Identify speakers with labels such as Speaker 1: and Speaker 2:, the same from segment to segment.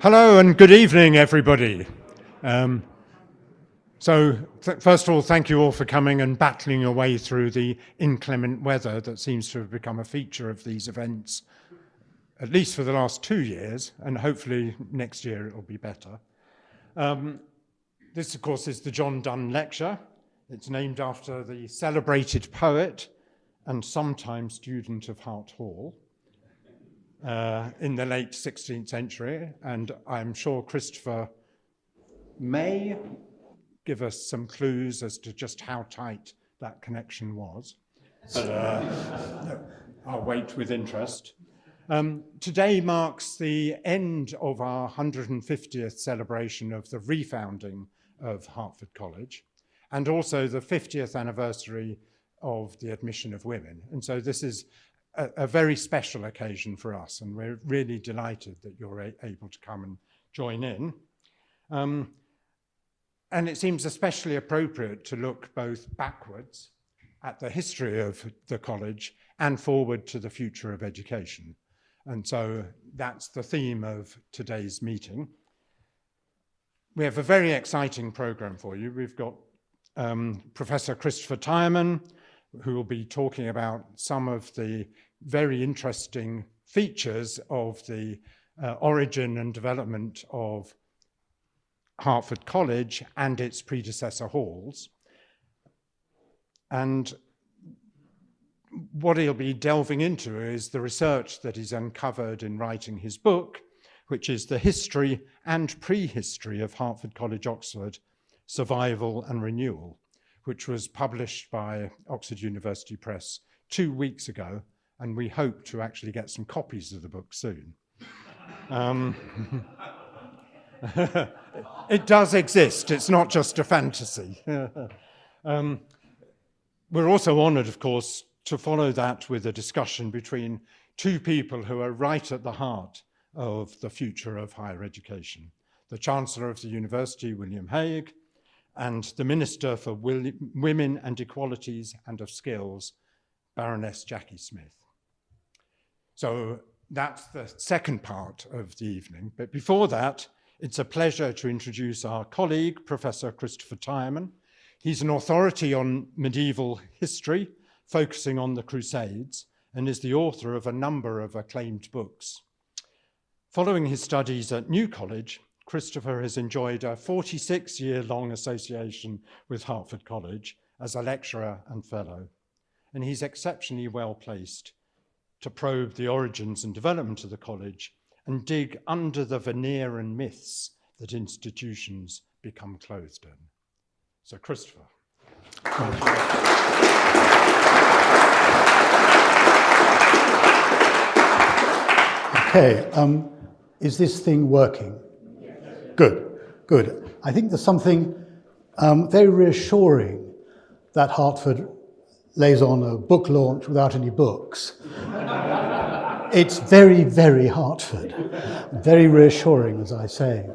Speaker 1: Hello and good evening, everybody. First of all, thank you all for coming and battling your way through the inclement weather that seems to have become a feature of these events, at least for the last 2 years, and hopefully next year it will be better. This, of course, is the John Donne Lecture. It's named after the celebrated poet and sometime student of Hart Hall in the late 16th century, and I'm sure Christopher may give us some clues as to just how tight that connection was. I'll wait with interest. Today marks the end of our 150th celebration of the refounding of Hertford College, and also the 50th anniversary of the admission of women. And so this is a very special occasion for us, and we're really delighted that you're able to come and join in. And it seems especially appropriate to look both backwards at the history of the college and forward to the future of education. And so that's the theme of today's meeting. We have a very exciting program for you. We've got Professor Christopher Tyerman, who will be talking about some of the very interesting features of the origin and development of Hertford College and its predecessor halls. And what he'll be delving into is the research that he's uncovered in writing his book, which is The History and Prehistory of Hertford College, Oxford, Survival and Renewal, which was published by Oxford University Press 2 weeks ago, and we hope to actually get some copies of the book soon. It does exist, it's not just a fantasy. We're also honoured, of course, to follow that with a discussion between two people who are right at the heart of the future of higher education. The Chancellor of the University, William Hague, and the Minister for Women and Equalities and of Skills, Baroness Jacqui Smith. So that's the second part of the evening. But before that, it's a pleasure to introduce our colleague, Professor Christopher Tyerman. He's an authority on medieval history, focusing on the Crusades, and is the author of a number of acclaimed books. Following his studies at New College, Christopher has enjoyed a 46-year-long association with Hertford College as a lecturer and fellow, and he's exceptionally well placed to probe the origins and development of the college and dig under the veneer and myths that institutions become clothed in. So, Christopher.
Speaker 2: Okay, is this thing working? Good, good. I think there's something very reassuring that Hertford lays on a book launch without any books. It's very, very Hertford. Very reassuring, as I say.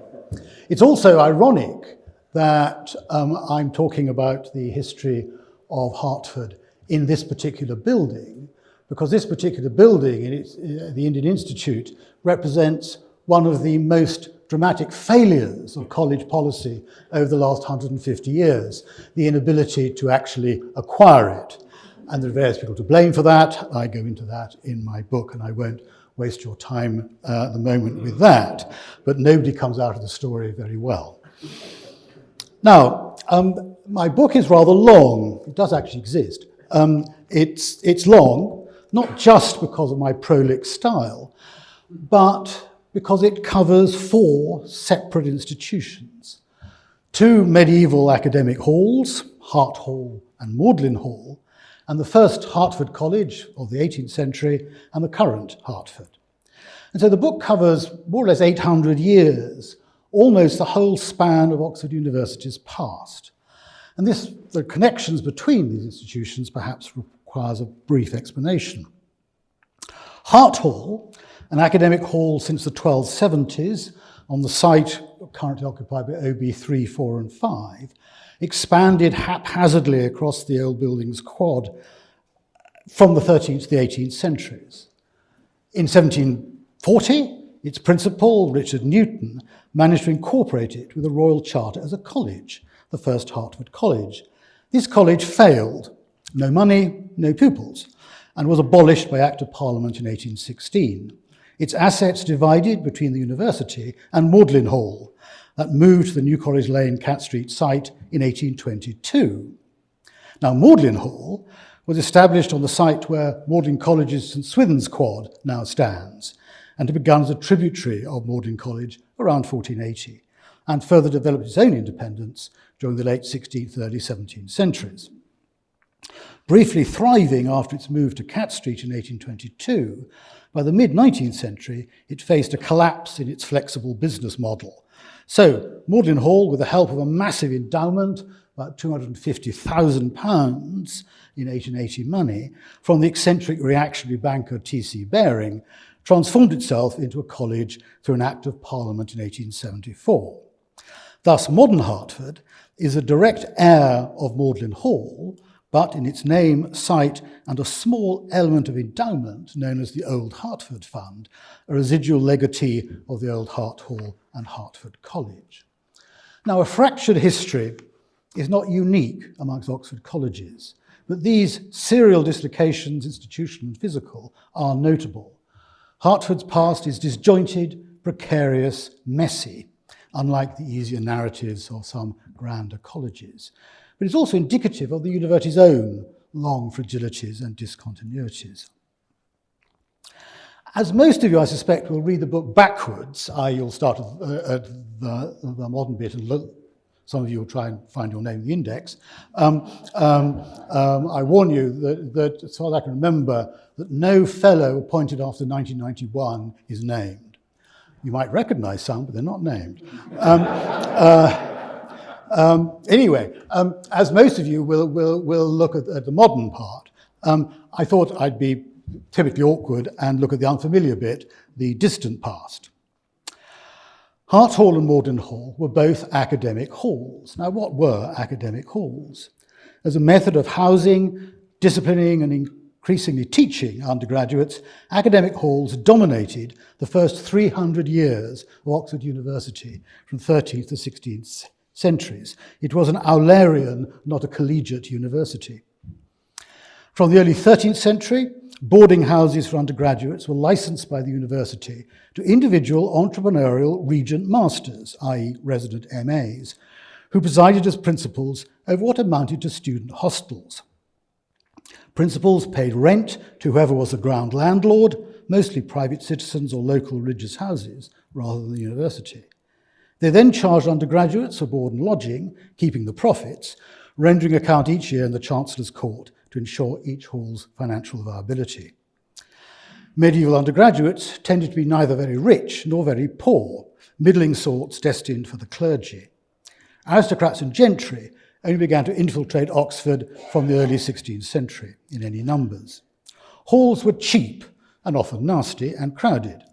Speaker 2: It's also ironic that I'm talking about the history of Hertford in this particular building, because this particular building, the Indian Institute, represents one of the most dramatic failures of college policy over the last 150 years, the inability to actually acquire it. And there are various people to blame for that. I go into that in my book, and I won't waste your time at the moment with that. But nobody comes out of the story very well. Now, my book is rather long. It does actually exist. It's long, not just because of my prolix style, but because it covers 4 separate institutions. 2 medieval academic halls, Hart Hall and Magdalen Hall, and the first Hertford College of the 18th century and the current Hertford. And so the book covers more or less 800 years, almost the whole span of Oxford University's past. And the connections between these institutions perhaps requires a brief explanation. Hart Hall, an academic hall since the 1270s on the site currently occupied by OB 3, 4 and 5, expanded haphazardly across the old building's quad from the 13th to the 18th centuries. In 1740, its principal, Richard Newton, managed to incorporate it with a royal charter as a college, the first Hertford College. This college failed, no money, no pupils, and was abolished by Act of Parliament in 1816. Its assets divided between the university and Magdalen Hall, that moved to the New College Lane, Cat Street site in 1822. Now, Magdalen Hall was established on the site where Magdalen College's St Swithin's Quad now stands, and it began as a tributary of Magdalen College around 1480, and further developed its own independence during the late 16th, early 17th centuries. Briefly thriving after its move to Cat Street in 1822, by the mid-19th century, it faced a collapse in its flexible business model. So, Magdalen Hall, with the help of a massive endowment, about £250,000 in 1880 money, from the eccentric reactionary banker T.C. Baring, transformed itself into a college through an Act of Parliament in 1874. Thus, modern Hertford is a direct heir of Magdalen Hall, but in its name, site, and a small element of endowment known as the Old Hertford Fund, a residual legatee of the old Hart Hall and Hertford College. Now, a fractured history is not unique amongst Oxford colleges, but these serial dislocations, institutional and physical, are notable. Hertford's past is disjointed, precarious, messy, unlike the easier narratives of some grander colleges. But it's also indicative of the university's own long fragilities and discontinuities. As most of you, I suspect, will read the book backwards, you'll start at the modern bit and look. Some of you will try and find your name in the index. I warn you that, as far as I can remember, that no fellow appointed after 1991 is named. You might recognise some, but they're not named. Anyway, as most of you will look at the modern part, I thought I'd be typically awkward and look at the unfamiliar bit, the distant past. Hart Hall and Magdalen Hall were both academic halls. Now, what were academic halls? As a method of housing, disciplining, and increasingly teaching undergraduates, academic halls dominated the first 300 years of Oxford University from 13th to 16th centuries. It was an Aulerian, not a collegiate university. From the early 13th century, boarding houses for undergraduates were licensed by the university to individual entrepreneurial regent masters, i.e. resident MAs, who presided as principals over what amounted to student hostels. Principals paid rent to whoever was the ground landlord, mostly private citizens or local religious houses, rather than the university. They then charged undergraduates for board and lodging, keeping the profits, rendering account each year in the Chancellor's Court to ensure each hall's financial viability. Medieval undergraduates tended to be neither very rich nor very poor, middling sorts destined for the clergy. Aristocrats and gentry only began to infiltrate Oxford from the early 16th century in any numbers. Halls were cheap and often nasty and crowded.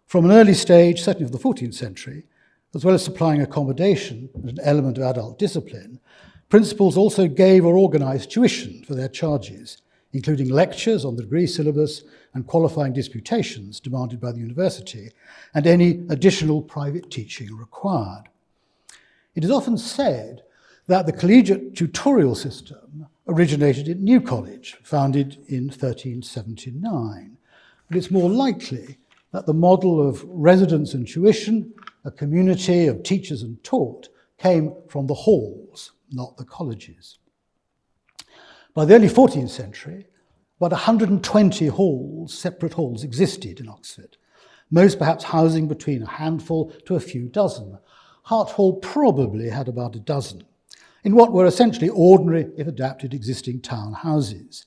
Speaker 2: From an early stage, certainly of the 14th century, as well as supplying accommodation and an element of adult discipline, principals also gave or organised tuition for their charges, including lectures on the degree syllabus and qualifying disputations demanded by the university, and any additional private teaching required. It is often said that the collegiate tutorial system originated at New College, founded in 1379, but it's more likely that the model of residence and tuition, a community of teachers and taught, came from the halls, not the colleges. By the early 14th century, about 120 halls, separate halls, existed in Oxford, most perhaps housing between a handful to a few dozen. Hart Hall probably had about a dozen, in what were essentially ordinary, if adapted, existing town houses.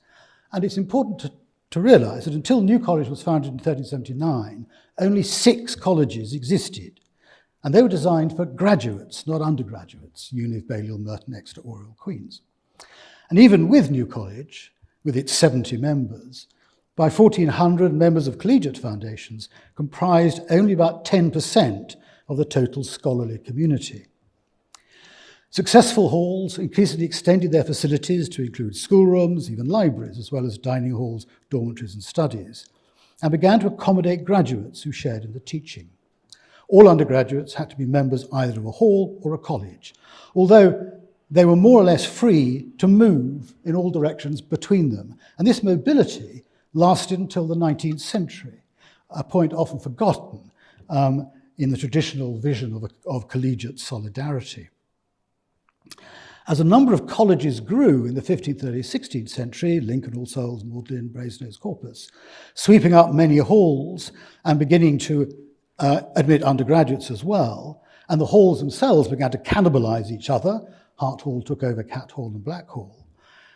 Speaker 2: And it's important to realise that until New College was founded in 1379, only 6 colleges existed, and they were designed for graduates, not undergraduates, Univ, Balliol, Merton, Exeter, Oriel, Queen's. And even with New College, with its 70 members, by 1400, members of collegiate foundations comprised only about 10% of the total scholarly community. Successful halls increasingly extended their facilities to include schoolrooms, even libraries, as well as dining halls, dormitories and studies. and began to accommodate graduates who shared in the teaching. All undergraduates had to be members either of a hall or a college, although they were more or less free to move in all directions between them. And this mobility lasted until the 19th century, a point often forgotten in the traditional vision of collegiate solidarity. As a number of colleges grew in the 15th and early 16th century, Lincoln, All Souls, Magdalen, Brasenose, Corpus, sweeping up many halls and beginning to admit undergraduates as well, and the halls themselves began to cannibalize each other. Hart Hall took over Cat Hall and Black Hall.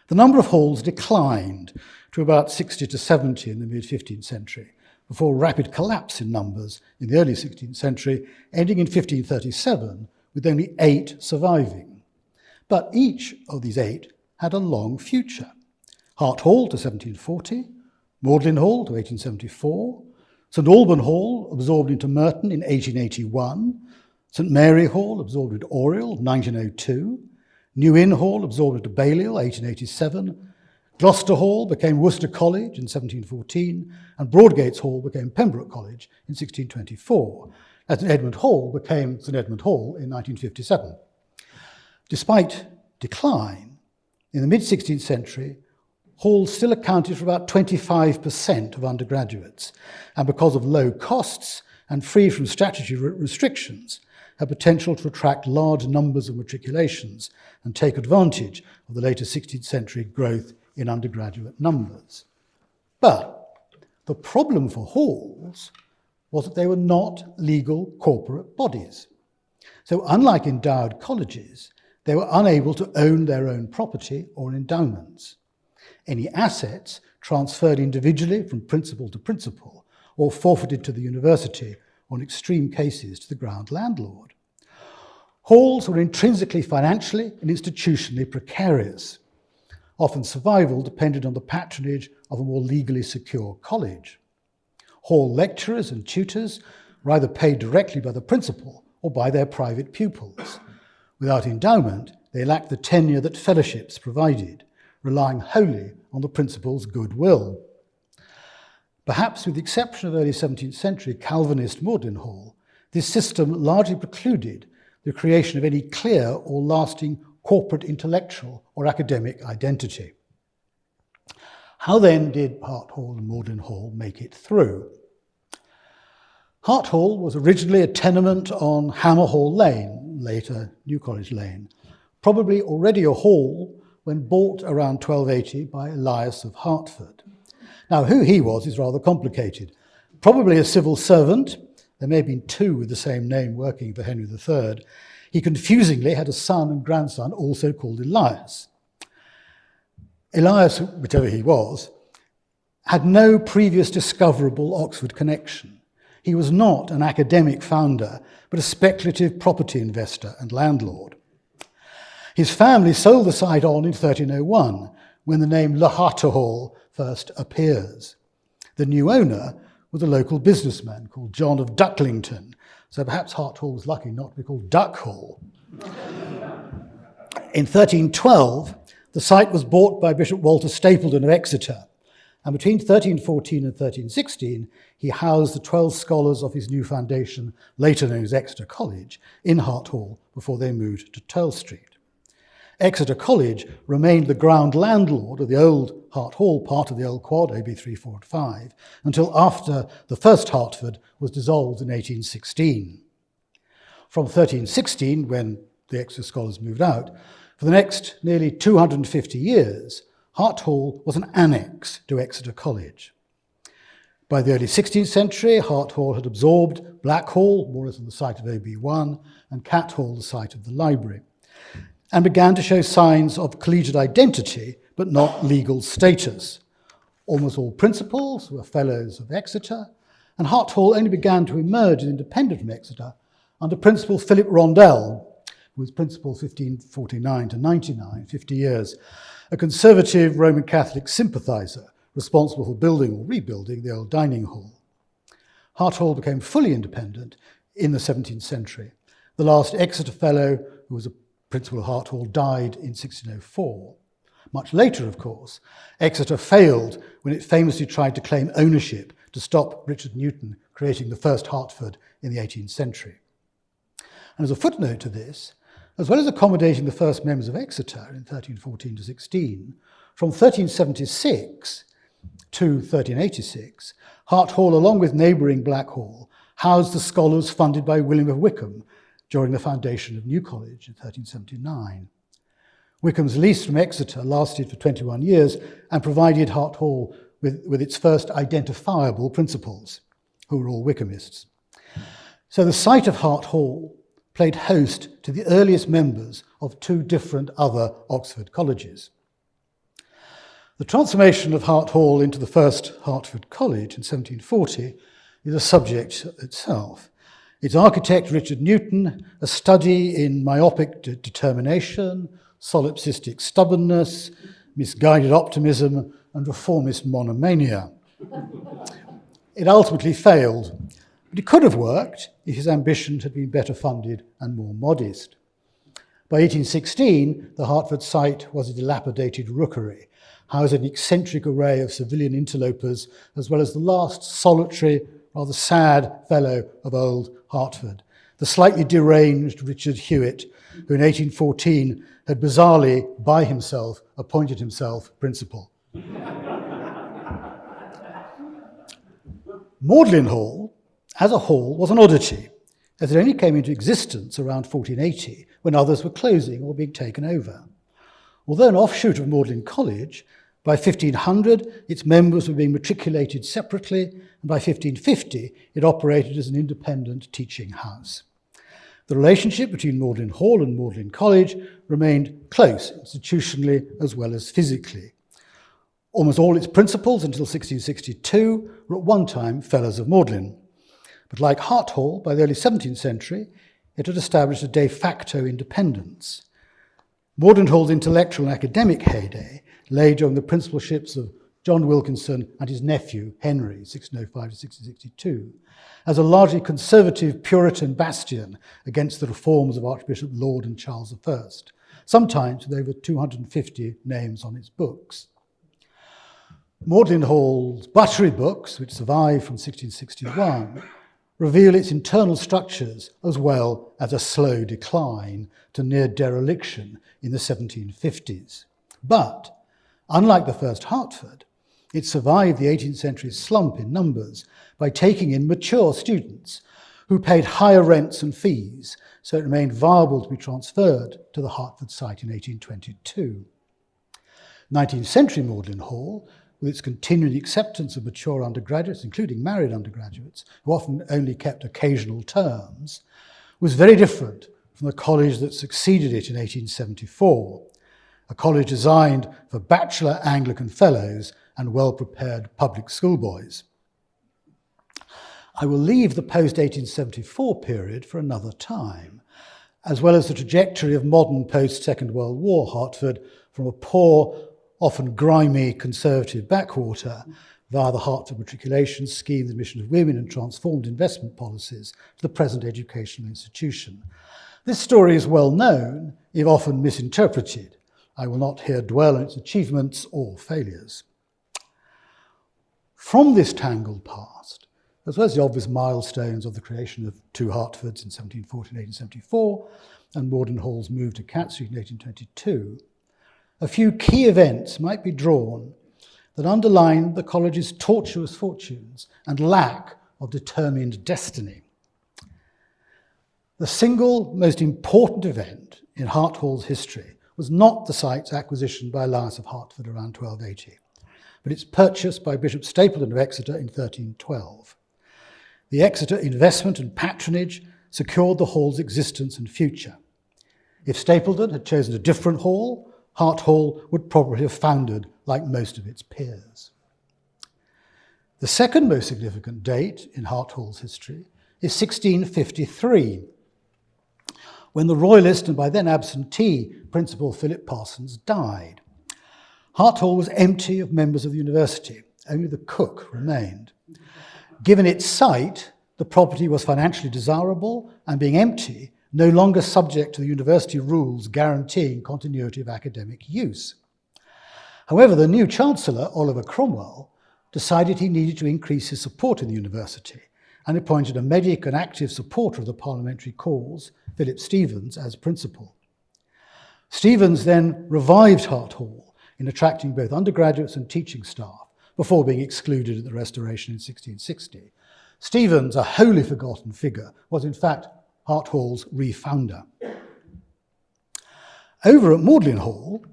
Speaker 2: The number of halls declined to about 60 to 70 in the mid-15th century, before rapid collapse in numbers in the early 16th century, ending in 1537 with only 8 surviving. But each of these 8 had a long future. Hart Hall to 1740, Magdalen Hall to 1874, St Alban Hall absorbed into Merton in 1881, St Mary Hall absorbed into Oriel 1902, New Inn Hall absorbed into Balliol 1887, Gloucester Hall became Worcester College in 1714, and Broadgates Hall became Pembroke College in 1624, as St Edmund Hall became St Edmund Hall in 1957. Despite decline, in the mid-16th century, halls still accounted for about 25% of undergraduates, and because of low costs and free from statutory restrictions, had potential to attract large numbers of matriculations and take advantage of the later 16th century growth in undergraduate numbers. But the problem for halls was that they were not legal corporate bodies. So unlike endowed colleges, they were unable to own their own property or endowments. Any assets transferred individually from principal to principal or forfeited to the university, or in extreme cases to the ground landlord. Halls were intrinsically financially and institutionally precarious. Often survival depended on the patronage of a more legally secure college. Hall lecturers and tutors were either paid directly by the principal or by their private pupils. Without endowment, they lacked the tenure that fellowships provided, relying wholly on the principal's goodwill. Perhaps with the exception of early 17th century Calvinist Magdalen Hall, this system largely precluded the creation of any clear or lasting corporate intellectual or academic identity. How then did Hart Hall and Magdalen Hall make it through? Hart Hall was originally a tenement on Hammer Hall Lane, later New College Lane, probably already a hall when bought around 1280 by Elias of Hertford. Now, who he was is rather complicated. Probably a civil servant. There may have been 2 with the same name working for Henry III. He confusingly had a son and grandson also called Elias. Elias, whichever he was, had no previous discoverable Oxford connection. He was not an academic founder, but a speculative property investor and landlord. His family sold the site on in 1301, when the name Le Harte Hall first appears. The new owner was a local businessman called John of Ducklington, so perhaps Hart Hall was lucky not to be called Duck Hall. In 1312, the site was bought by Bishop Walter Stapleton of Exeter, and between 1314 and 1316, he housed the 12 scholars of his new foundation, later known as Exeter College, in Hart Hall before they moved to Turl Street. Exeter College remained the ground landlord of the old Hart Hall, part of the old quad, AB 3, 4, and 5, until after the first Hertford was dissolved in 1816. From 1316, when the Exeter scholars moved out, for the next nearly 250 years, Hart Hall was an annex to Exeter College. By the early 16th century, Hart Hall had absorbed Black Hall, more or less on the site of OB1, and Cat Hall, the site of the library, and began to show signs of collegiate identity, but not legal status. Almost all principals were fellows of Exeter, and Hart Hall only began to emerge as independent from Exeter under Principal Philip Rondell, who was principal 1549 to 99, 50 years, a conservative Roman Catholic sympathiser responsible for building or rebuilding the old dining hall. Hart Hall became fully independent in the 17th century. The last Exeter fellow, who was a principal of Hart Hall, died in 1604. Much later, of course, Exeter failed when it famously tried to claim ownership to stop Richard Newton creating the first Hertford in the 18th century. And as a footnote to this, as well as accommodating the first members of Exeter in 1314 to 16, from 1376 to 1386, Hart Hall, along with neighbouring Blackhall, housed the scholars funded by William of Wykeham during the foundation of New College in 1379. Wykeham's lease from Exeter lasted for 21 years and provided Hart Hall with its first identifiable principals, who were all Wykehamists. So the site of Hart Hall played host to the earliest members of two different other Oxford colleges. The transformation of Hart Hall into the first Hertford College in 1740 is a subject itself. Its architect, Richard Newton, a study in myopic determination, solipsistic stubbornness, misguided optimism, and reformist monomania. It ultimately failed, but it could have worked if his ambition had been better funded and more modest. By 1816, the Hertford site was a dilapidated rookery, housing an eccentric array of civilian interlopers, as well as the last solitary, rather sad fellow of old Hertford, the slightly deranged Richard Hewitt, who in 1814 had bizarrely, by himself, appointed himself principal. Magdalen Hall, as a hall, was an oddity, as it only came into existence around 1480, when others were closing or being taken over. Although an offshoot of Magdalen College, by 1500 its members were being matriculated separately, and by 1550 it operated as an independent teaching house. The relationship between Magdalen Hall and Magdalen College remained close institutionally as well as physically. Almost all its principals until 1662 were at one time fellows of Magdalen. But like Hart Hall, by the early 17th century, it had established a de facto independence. Magdalen Hall's intellectual and academic heyday lay during the principalships of John Wilkinson and his nephew, Henry, 1605 to 1662, as a largely conservative Puritan bastion against the reforms of Archbishop Laud and Charles I, sometimes with over 250 names on its books. Magdalen Hall's buttery books, which survive from 1661, reveal its internal structures as well as a slow decline to near dereliction in the 1750s. But, unlike the first Hertford, it survived the 18th century slump in numbers by taking in mature students who paid higher rents and fees, so it remained viable to be transferred to the Hertford site in 1822. 19th century Magdalen Hall, with its continuing acceptance of mature undergraduates, including married undergraduates, who often only kept occasional terms, was very different from the college that succeeded it in 1874, a college designed for bachelor Anglican fellows and well-prepared public schoolboys. I will leave the post-1874 period for another time, as well as the trajectory of modern post-Second World War Hertford from a poor, often grimy conservative backwater via the Hertford matriculation scheme, the admission of women and transformed investment policies to the present educational institution. This story is well known, if often misinterpreted. I will not here dwell on its achievements or failures. From this tangled past, as well as the obvious milestones of the creation of two Hertfords in 1740 and 1874, and Magdalen Hall's move to Cat Street in 1822, a few key events might be drawn that underline the college's tortuous fortunes and lack of determined destiny. The single most important event in Hart Hall's history was not the site's acquisition by Alliance of Hertford around 1280, but its purchase by Bishop Stapleton of Exeter in 1312. The Exeter investment and patronage secured the hall's existence and future. If Stapleton had chosen a different hall, Hart Hall would probably have foundered like most of its peers. The second most significant date in Hart Hall's history is 1653, when the royalist and by then absentee Principal Philip Parsons died. Hart Hall was empty of members of the university. Only the cook remained. Given its site, the property was financially desirable and, being empty, no longer subject to the university rules guaranteeing continuity of academic use. However, the new Chancellor, Oliver Cromwell, decided he needed to increase his support in the university and appointed a medic and active supporter of the parliamentary cause, Philip Stevens, as principal. Stevens then revived Hart Hall in attracting both undergraduates and teaching staff before being excluded at the Restoration in 1660. Stevens, a wholly forgotten figure, was in fact Hart Hall's refounder. Over at Magdalen Hall,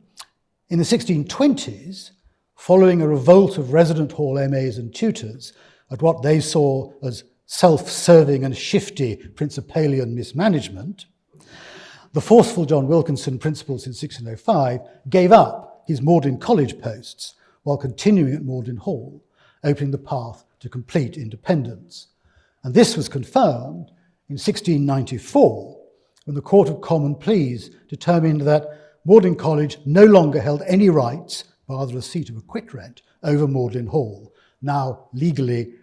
Speaker 2: in the 1620s, following a revolt of resident hall MAs and tutors at what they saw as self-serving and shifty Principalian mismanagement, the forceful John Wilkinson, principal since 1605, gave up his Magdalen College posts while continuing at Magdalen Hall, opening the path to complete independence. And this was confirmed in 1694, when the Court of Common Pleas determined that Magdalen College no longer held any rights, bar the receipt of a quit rent, over Magdalen Hall, now legally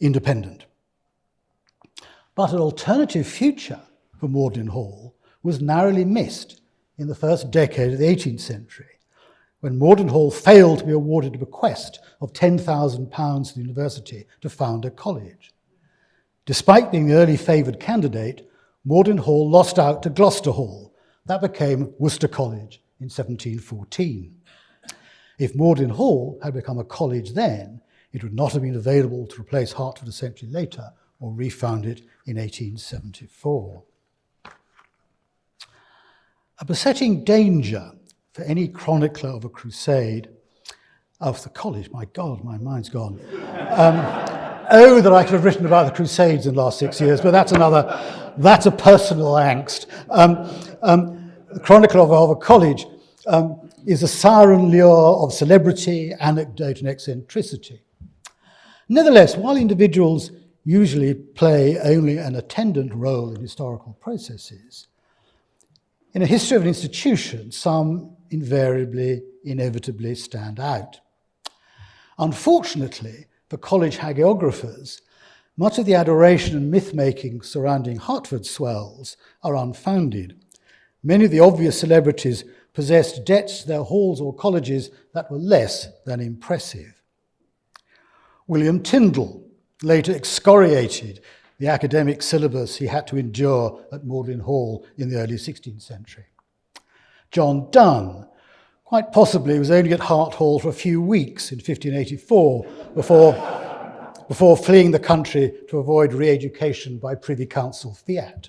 Speaker 2: independent. But an alternative future for Magdalen Hall was narrowly missed in the first decade of the 18th century, when Magdalen Hall failed to be awarded a bequest of £10,000 to the university to found a college. Despite being the early favoured candidate, Magdalen Hall lost out to Gloucester Hall. That became Worcester College in 1714. If Magdalen Hall had become a college then, it would not have been available to replace Hertford a century later or refound it in 1874. A besetting danger for any chronicler of a crusade of the college, my God, my mind's gone. That I could have written about the Crusades in the last 6 years, but that's a personal angst. The chronicler of a college is a siren lure of celebrity, anecdote, and eccentricity. Nevertheless, while individuals usually play only an attendant role in historical processes, in a history of an institution, some invariably, inevitably stand out. Unfortunately, for college hagiographers, much of the adoration and myth-making surrounding Hertford swells are unfounded. Many of the obvious celebrities possessed debts to their halls or colleges that were less than impressive. William Tyndall later excoriated the academic syllabus he had to endure at Magdalen Hall in the early 16th century. John Donne, quite possibly, was only at Hart Hall for a few weeks in 1584 before fleeing the country to avoid re-education by Privy Council fiat.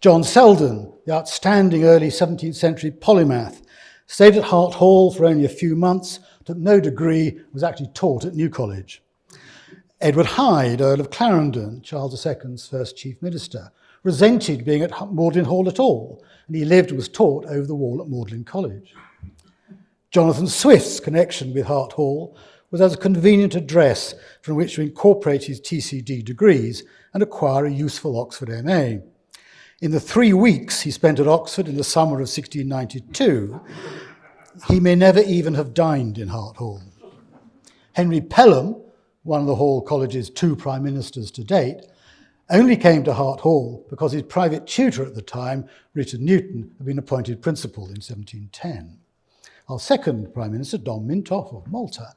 Speaker 2: John Selden, the outstanding early 17th century polymath, stayed at Hart Hall for only a few months, took no degree, was actually taught at New College. Edward Hyde, Earl of Clarendon, Charles II's first chief minister, resented being at Magdalen Hall at all, and he lived and was taught over the wall at Magdalen College. Jonathan Swift's connection with Hart Hall was as a convenient address from which to incorporate his TCD degrees and acquire a useful Oxford MA. In the 3 weeks he spent at Oxford in the summer of 1692, he may never even have dined in Hart Hall. Henry Pelham, one of the Hall College's 2 prime ministers to date, only came to Hart Hall because his private tutor at the time, Richard Newton, had been appointed principal in 1710. Our second Prime Minister, Dom Mintoff of Malta,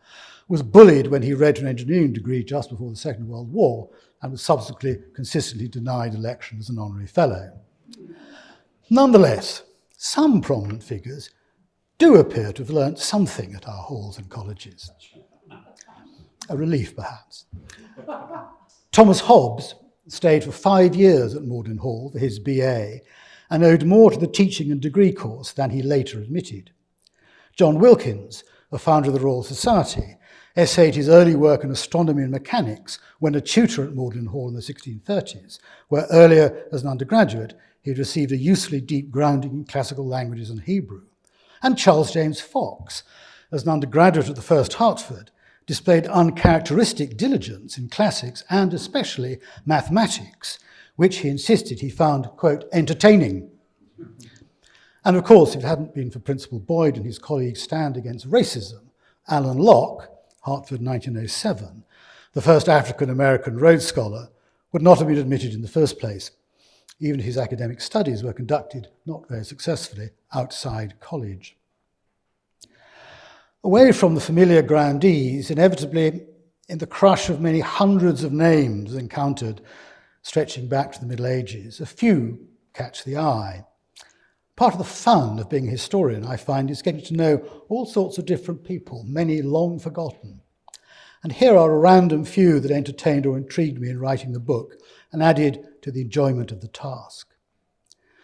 Speaker 2: was bullied when he read an engineering degree just before the Second World War and was subsequently consistently denied election as an honorary fellow. Nonetheless, some prominent figures do appear to have learnt something at our halls and colleges. A relief, perhaps. Thomas Hobbes stayed for 5 years at Magdalen Hall for his BA and owed more to the teaching and degree course than he later admitted. John Wilkins, a founder of the Royal Society, essayed his early work in astronomy and mechanics when a tutor at Magdalen Hall in the 1630s, where earlier as an undergraduate he had received a usefully deep grounding in classical languages and Hebrew. And Charles James Fox, as an undergraduate at the First Hertford, displayed uncharacteristic diligence in classics and especially mathematics, which he insisted he found, quote, entertaining. And of course, if it hadn't been for Principal Boyd and his colleagues' stand against racism, Alan Locke, Hertford 1907, the first African-American Rhodes Scholar, would not have been admitted in the first place. Even his academic studies were conducted, not very successfully, outside college. Away from the familiar grandees, inevitably in the crush of many hundreds of names encountered stretching back to the Middle Ages, a few catch the eye. Part of the fun of being a historian, I find, is getting to know all sorts of different people, many long forgotten. And here are a random few that entertained or intrigued me in writing the book and added to the enjoyment of the task.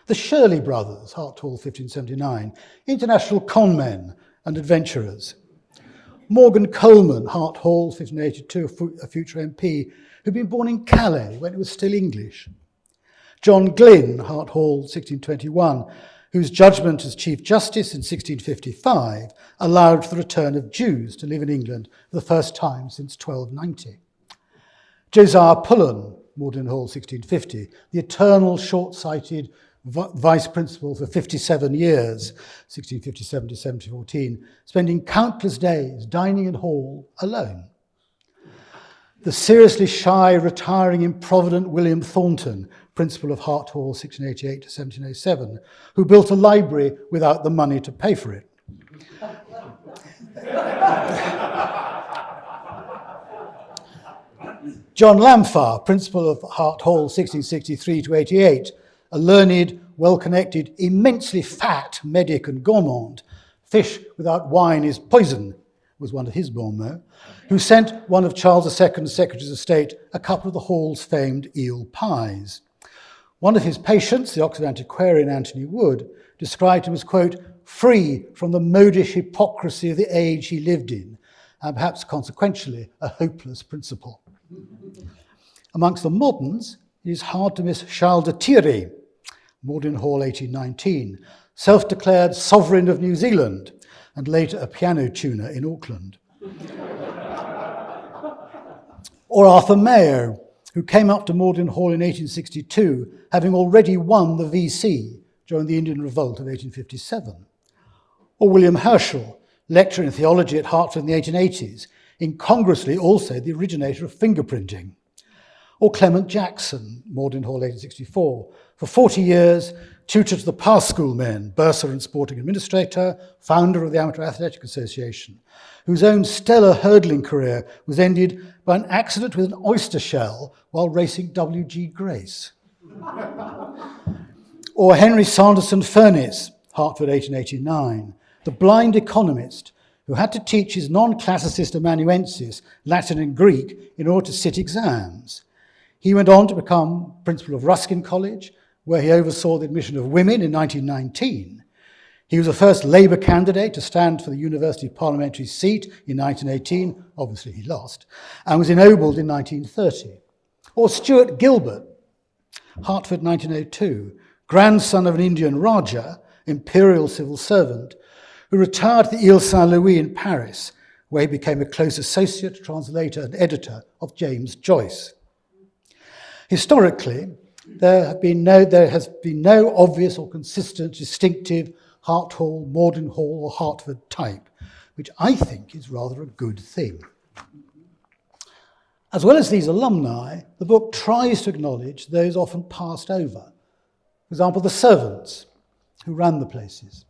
Speaker 2: The Shirley brothers, Hart Hall, 1579, international conmen and adventurers. Morgan Coleman, Hart Hall, 1582, a future MP, who'd been born in Calais when it was still English. John Glynn, Hart Hall, 1621, whose judgment as Chief Justice in 1655 allowed for the return of Jews to live in England for the first time since 1290. Josiah Pullen, Magdalen Hall, 1650, the eternal short-sighted vice principal for 57 years, 1657 to 1714, spending countless days dining in Hall alone. The seriously shy, retiring, improvident William Thornton, principal of Hart Hall, 1688 to 1707, who built a library without the money to pay for it. John Lamphar, principal of Hart Hall, 1663 to 88, a learned, well-connected, immensely fat medic and gourmand. Fish without wine is poison, was one of his bon mots, who sent one of Charles II's secretaries of state a couple of the Hall's famed eel pies. One of his patients, the Oxford antiquarian Anthony Wood, described him as, quote, free from the modish hypocrisy of the age he lived in, and perhaps consequentially a hopeless principal. Amongst the moderns, it is hard to miss Charles de Thierry, Magdalen Hall, 1819, self-declared sovereign of New Zealand, and later a piano tuner in Auckland. Or Arthur Mayo, who came up to Magdalen Hall in 1862, having already won the VC during the Indian Revolt of 1857. Or William Herschel, lecturer in theology at Hertford in the 1880s, incongruously also the originator of fingerprinting. Or Clement Jackson, Magdalen Hall, 1864, for 40 years, tutor to the past school men, bursar and sporting administrator, founder of the Amateur Athletic Association, whose own stellar hurdling career was ended by an accident with an oyster shell while racing W.G. Grace. Or Henry Sanderson Furness, Hertford, 1889, the blind economist who had to teach his non-classicist amanuensis Latin and Greek in order to sit exams. He went on to become principal of Ruskin College, where he oversaw the admission of women in 1919. He was the first Labour candidate to stand for the university parliamentary seat in 1918, obviously he lost, and was ennobled in 1930. Or Stuart Gilbert, Hertford, 1902, grandson of an Indian Raja, imperial civil servant, who retired to the Ile Saint-Louis in Paris, where he became a close associate, translator, and editor of James Joyce. Historically, there has been no obvious or consistent, distinctive Hart Hall, Magdalen Hall, or Hertford type, which I think is rather a good thing. As well as these alumni, the book tries to acknowledge those often passed over. For example, the servants who ran the places.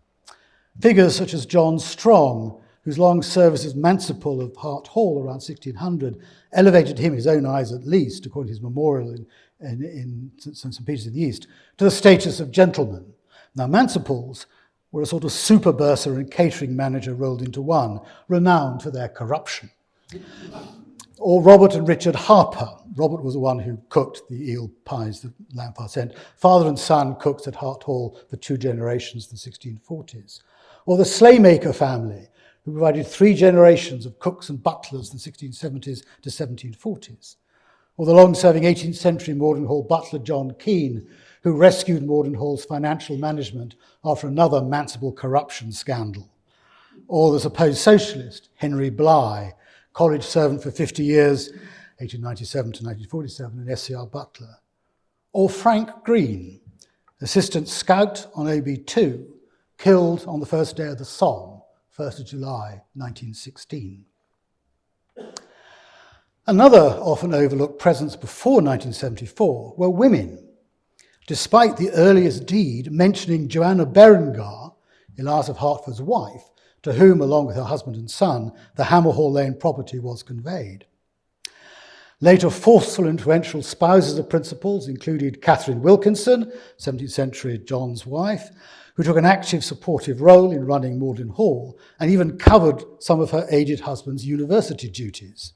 Speaker 2: Figures such as John Strong, whose long service as Mancipal of Hart Hall around 1600 elevated him, in his own eyes at least, according to his memorial in St. Peter's in the East, to the status of gentleman. Now, Mancipals were a sort of super bursar and catering manager rolled into one, renowned for their corruption. Or Robert and Richard Harper. Robert was the one who cooked the eel pies that Lamphar sent. Father and son cooked at Hart Hall for 2 generations in the 1640s. Or the Slaymaker family, who provided 3 generations of cooks and butlers in the 1670s to 1740s. Or the long-serving 18th century Magdalen Hall butler John Keane, who rescued Magdalen Hall's financial management after another Mancipal corruption scandal. Or the supposed socialist Henry Bligh, college servant for 50 years, 1897 to 1947, an SCR butler. Or Frank Green, assistant scout on OB2, killed on the first day of the Somme, 1st of July, 1916. Another often overlooked presence before 1974 were women, despite the earliest deed mentioning Joanna Berengar, Elias of Hertford's wife, to to whom, along with her husband and son, the Hammerhall Lane property was conveyed. Later forceful, influential spouses of principals included Catherine Wilkinson, 17th century John's wife, who took an active supportive role in running Magdalen Hall and even covered some of her aged husband's university duties.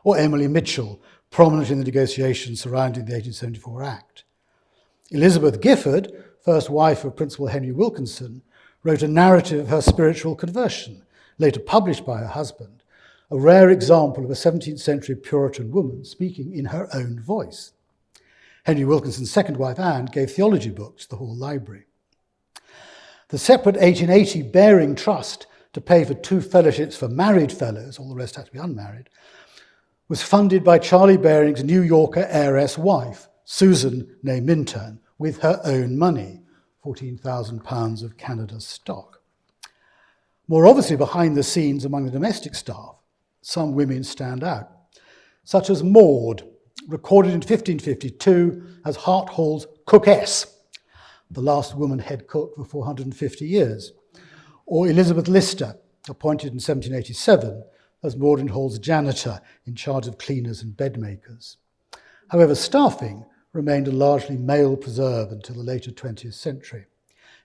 Speaker 2: Or Emily Mitchell, prominent in the negotiations surrounding the 1874 Act. Elizabeth Gifford, first wife of Principal Henry Wilkinson, wrote a narrative of her spiritual conversion, later published by her husband, a rare example of a 17th century Puritan woman speaking in her own voice. Henry Wilkinson's second wife, Anne, gave theology books to the Hall Library. The separate 1880 Baring Trust to pay for 2 fellowships for married fellows, all the rest had to be unmarried, was funded by Charlie Baring's New Yorker heiress wife, Susan née Minturn, with her own money, £14,000 of Canada stock. More obviously behind the scenes among the domestic staff, some women stand out, such as Maud, recorded in 1552 as Hart Hall's cookess, the last woman head cook for 450 years, or Elizabeth Lister, appointed in 1787 as Magdalen Hall's janitor in charge of cleaners and bedmakers. However, staffing remained a largely male preserve until the later 20th century.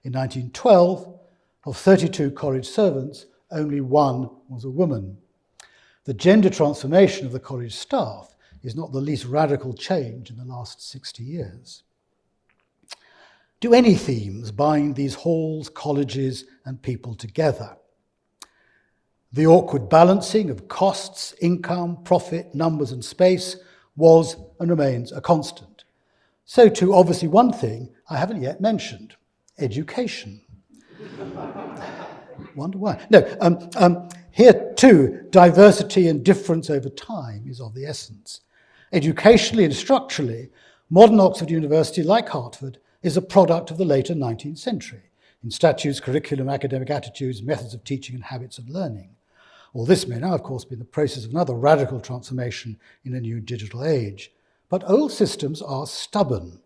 Speaker 2: In 1912, of 32 college servants, only 1 was a woman. The gender transformation of the college staff is not the least radical change in the last 60 years. Do any themes bind these halls, colleges, and people together? The awkward balancing of costs, income, profit, numbers, and space was and remains a constant. So too, obviously, one thing I haven't yet mentioned, education. Wonder why? No, here too, diversity and difference over time is of the essence. Educationally and structurally, modern Oxford University, like Hertford, is a product of the later 19th century, in statutes, curriculum, academic attitudes, methods of teaching, and habits of learning. All this may now, of course, be in the process of another radical transformation in a new digital age. But old systems are stubborn.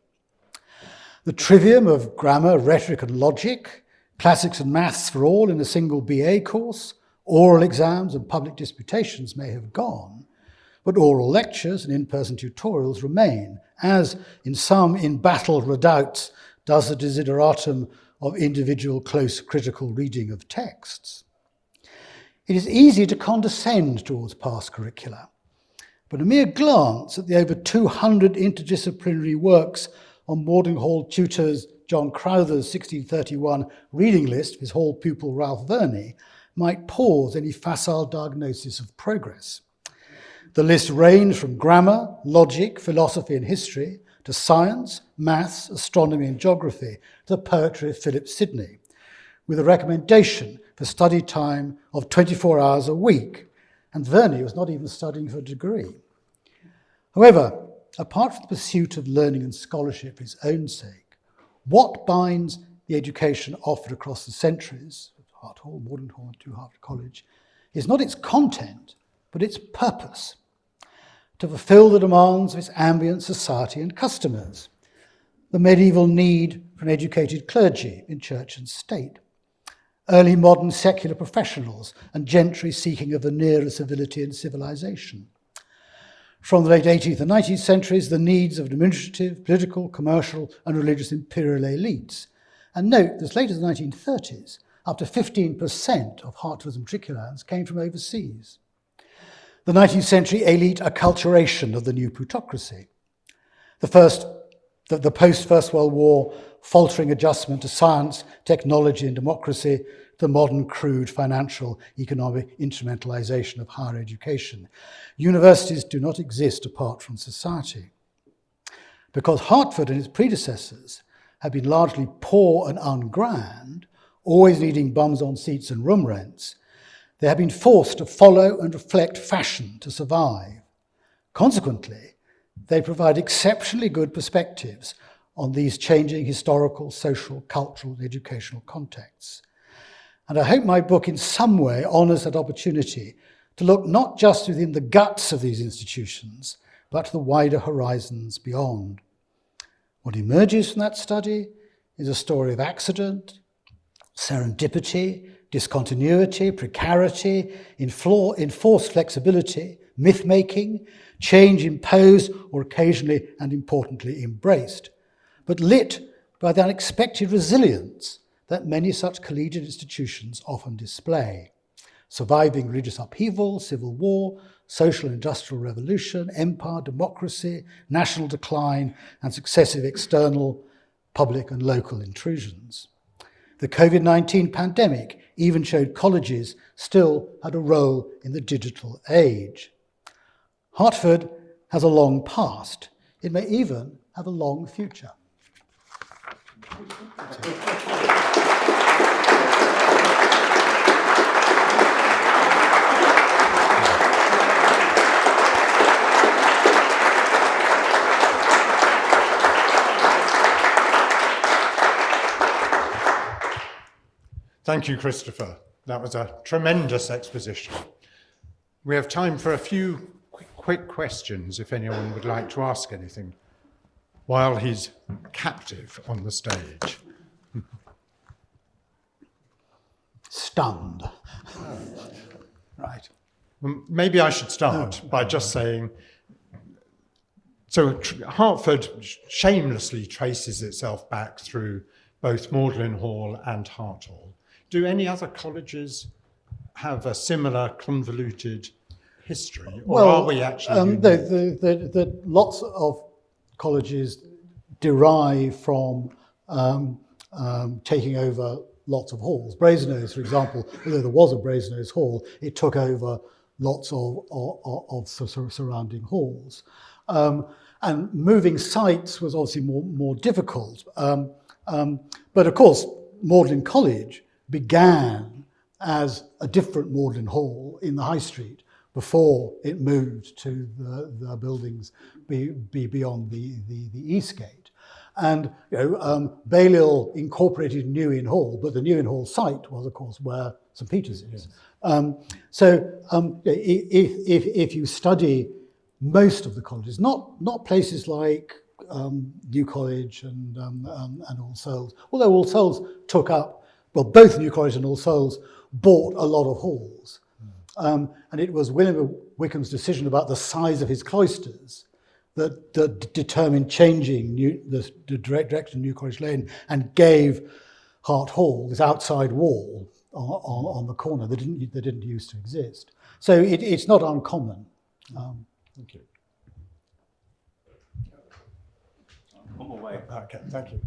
Speaker 2: The trivium of grammar, rhetoric, and logic, classics and maths for all in a single BA course, oral exams and public disputations may have gone, but oral lectures and in-person tutorials remain, as in some embattled redoubts does the desideratum of individual close critical reading of texts. It is easy to condescend towards past curricula, but a mere glance at the over 200 interdisciplinary works on Magdalen Hall tutors John Crowther's 1631 reading list of his Hall pupil Ralph Verney might pause any facile diagnosis of progress. The list ranged from grammar, logic, philosophy and history, to science, maths, astronomy and geography, to the poetry of Philip Sidney, with a recommendation for study time of 24 hours a week, and Verney was not even studying for a degree. However, apart from the pursuit of learning and scholarship for its own sake, what binds the education offered across the centuries, Hart Hall, Magdalen Hall, and Hertford College, is not its content, but its purpose, to fulfill the demands of its ambient society and customers, the medieval need for an educated clergy in church and state, early modern secular professionals and gentry seeking a veneer of civility and civilization. From the late 18th and 19th centuries, the needs of administrative, political, commercial and religious imperial elites. And note, as late as the 1930s, up to 15% of Hertford's matriculants came from overseas. The 19th century elite acculturation of the new plutocracy. The post-First World War faltering adjustment to science, technology and democracy, the modern crude financial economic instrumentalization of higher education. Universities do not exist apart from society. Because Hertford and its predecessors have been largely poor and ungrand, always needing bums on seats and room rents, they have been forced to follow and reflect fashion to survive. Consequently, they provide exceptionally good perspectives on these changing historical, social, cultural, and educational contexts. And I hope my book in some way honours that opportunity to look not just within the guts of these institutions, but to the wider horizons beyond. What emerges from that study is a story of accident, serendipity, discontinuity, precarity, enforced flexibility, myth-making, change imposed or occasionally and importantly embraced, but lit by the unexpected resilience that many such collegiate institutions often display. Surviving religious upheaval, civil war, social and industrial revolution, empire, democracy, national decline, and successive external, public and local intrusions. The COVID-19 pandemic even showed colleges still had a role in the digital age. Hertford has a long past. It may even have a long future.
Speaker 1: Thank you, Christopher. That was a tremendous exposition. We have time for a few quick questions if anyone would like to ask anything while he's captive on the stage.
Speaker 2: Stunned. Right.
Speaker 1: Maybe I should start by just saying, so Hertford shamelessly traces itself back through both Magdalen Hall and Hart Hall. Do any other colleges have a similar convoluted history, or are we actually?
Speaker 2: Lots of colleges derive from taking over lots of halls. Brasenose, for example, although there was a Brasenose Hall, it took over lots of surrounding halls. And moving sites was obviously more difficult. But of course, Magdalen College began as a different Magdalen Hall in the High Street before it moved to the buildings beyond the East Gate. And Balliol incorporated New Inn Hall, but the New Inn Hall site was, of course, where St. Peter's is. If you study most of the colleges, not places like New College and All Souls, although All Souls took up, well, both New College and All Souls bought a lot of halls. And it was William Wykeham's decision about the size of his cloisters that determined changing the direction of New College Lane and gave Hart Hall this outside wall on the corner that didn't used to exist. So it's not uncommon.
Speaker 1: Thank you. One more way. Okay, thank you.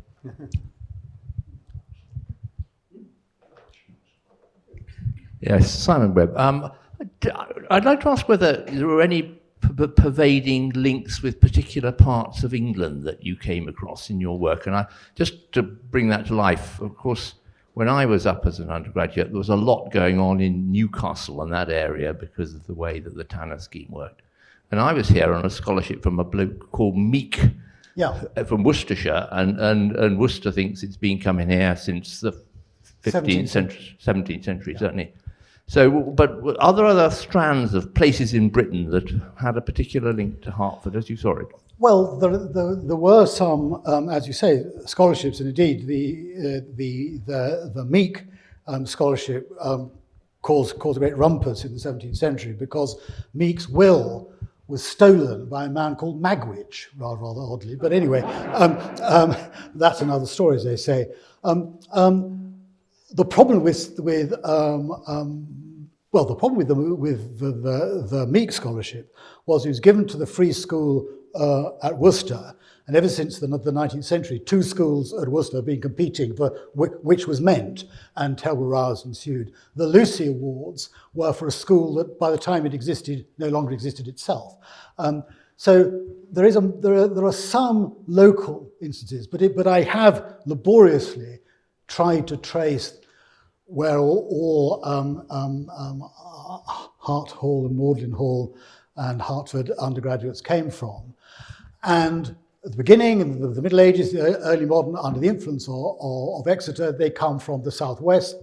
Speaker 3: Yes, Simon Webb. I'd like to ask whether there were any pervading links with particular parts of England that you came across in your work. And just to bring that to life, of course, when I was up as an undergraduate, there was a lot going on in Newcastle and that area because of the way that the Tanner scheme worked. And I was here on a scholarship from a bloke called Meek, from Worcestershire, and Worcester thinks it's been coming here since the 17th century, certainly. So, but are there other strands of places in Britain that had a particular link to Hertford as you saw it?
Speaker 2: Well, there were some, as you say, scholarships, and indeed the Meek scholarship caused a great rumpus in the 17th century because Meek's will was stolen by a man called Magwitch, rather oddly. But anyway, that's another story, as they say. The problem with the Meek scholarship was it was given to the Free School at Worcester, and ever since the 19th century, two schools at Worcester have been competing for which was meant, and terrible rows ensued. The Lucy Awards were for a school that, by the time it existed, no longer existed itself. So there are some local instances, but I have laboriously tried to trace where all Hart Hall and Magdalen Hall and Hertford undergraduates came from. And at the beginning, in the Middle Ages, the early modern, under the influence of Exeter, they come from the southwest,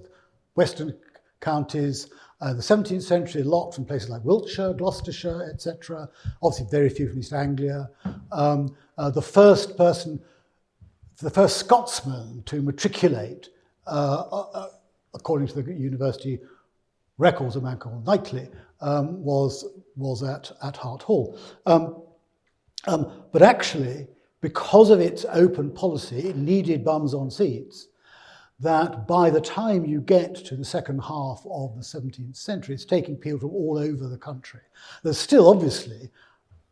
Speaker 2: western counties. The 17th century, a lot from places like Wiltshire, Gloucestershire, etc. Obviously, very few from East Anglia. The first Scotsman to matriculate according to the university records, a man called Knightley, was at Hart Hall. But actually, because of its open policy, it needed bums on seats, that by the time you get to the second half of the 17th century, it's taking people from all over the country. There's still obviously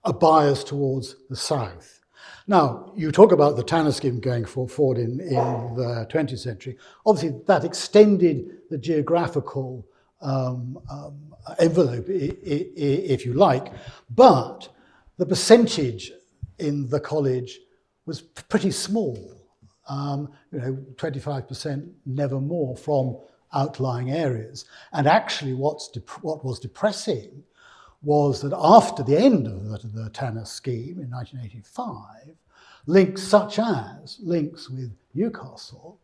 Speaker 2: a bias towards the south. Now, you talk about the Tanner scheme going forward in the 20th century. Obviously, that extended the geographical envelope, if you like, but the percentage in the college was pretty small. 25%, never more, from outlying areas. And actually what was depressing was that after the end of the Tanner scheme in 1985, links such as links with Newcastle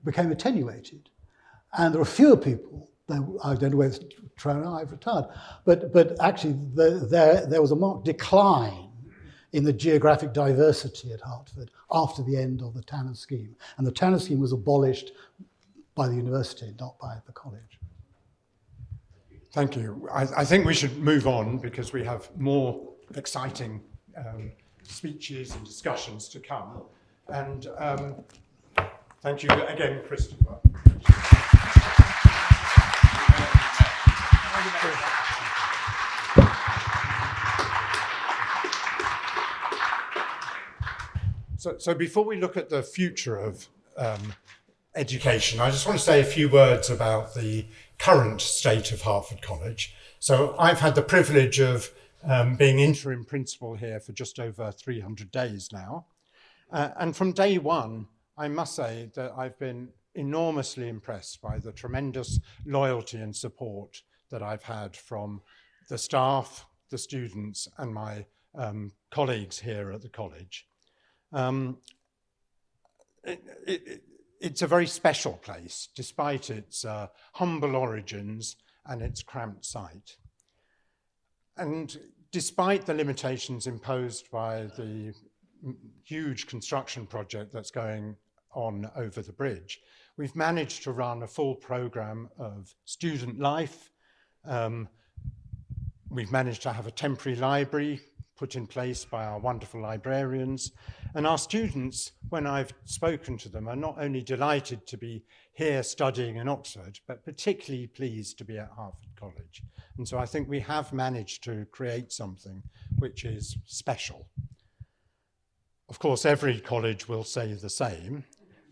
Speaker 2: became attenuated. And there were fewer people, I don't know whether I've retired, but actually there was a marked decline in the geographic diversity at Hertford after the end of the Tanner scheme. And the Tanner scheme was abolished by the university, not by the college.
Speaker 1: Thank you. I think we should move on because we have more exciting speeches and discussions to come. And thank you again, Christopher. So before we look at the future of education, I just want to say a few words about the current state of Hertford College. So I've had the privilege of being interim principal here for just over 300 days now. And from day one, I must say that I've been enormously impressed by the tremendous loyalty and support that I've had from the staff, the students, and my colleagues here at the college. It's a very special place, despite its humble origins and its cramped site. And despite the limitations imposed by the huge construction project that's going on over the bridge, we've managed to run a full programme of student life. We've managed to have a temporary library put in place by our wonderful librarians. And our students, when I've spoken to them, are not only delighted to be here studying in Oxford, but particularly pleased to be at Hertford College. And so I think we have managed to create something which is special. Of course, every college will say the same,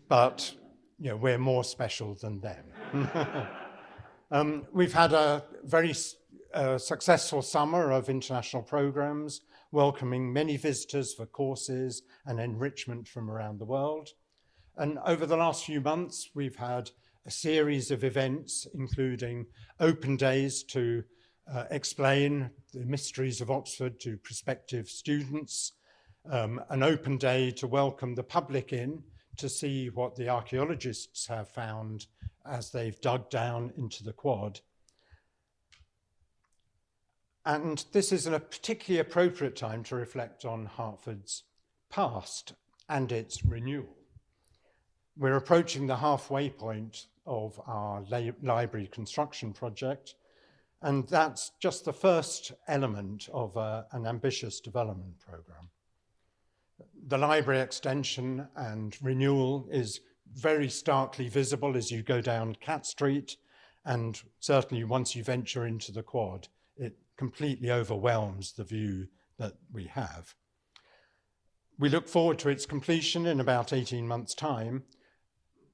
Speaker 1: but we're more special than them. We've had a very successful summer of international programs, welcoming many visitors for courses and enrichment from around the world. And over the last few months, we've had a series of events, including open days to explain the mysteries of Oxford to prospective students, an open day to welcome the public in to see what the archaeologists have found as they've dug down into the quad. And this is a particularly appropriate time to reflect on Hertford's past and its renewal. We're approaching the halfway point of our library construction project, and that's just the first element of an ambitious development programme. The library extension and renewal is very starkly visible as you go down Cat Street, and certainly once you venture into the quad, it completely overwhelms the view that we have. We look forward to its completion in about 18 months' time,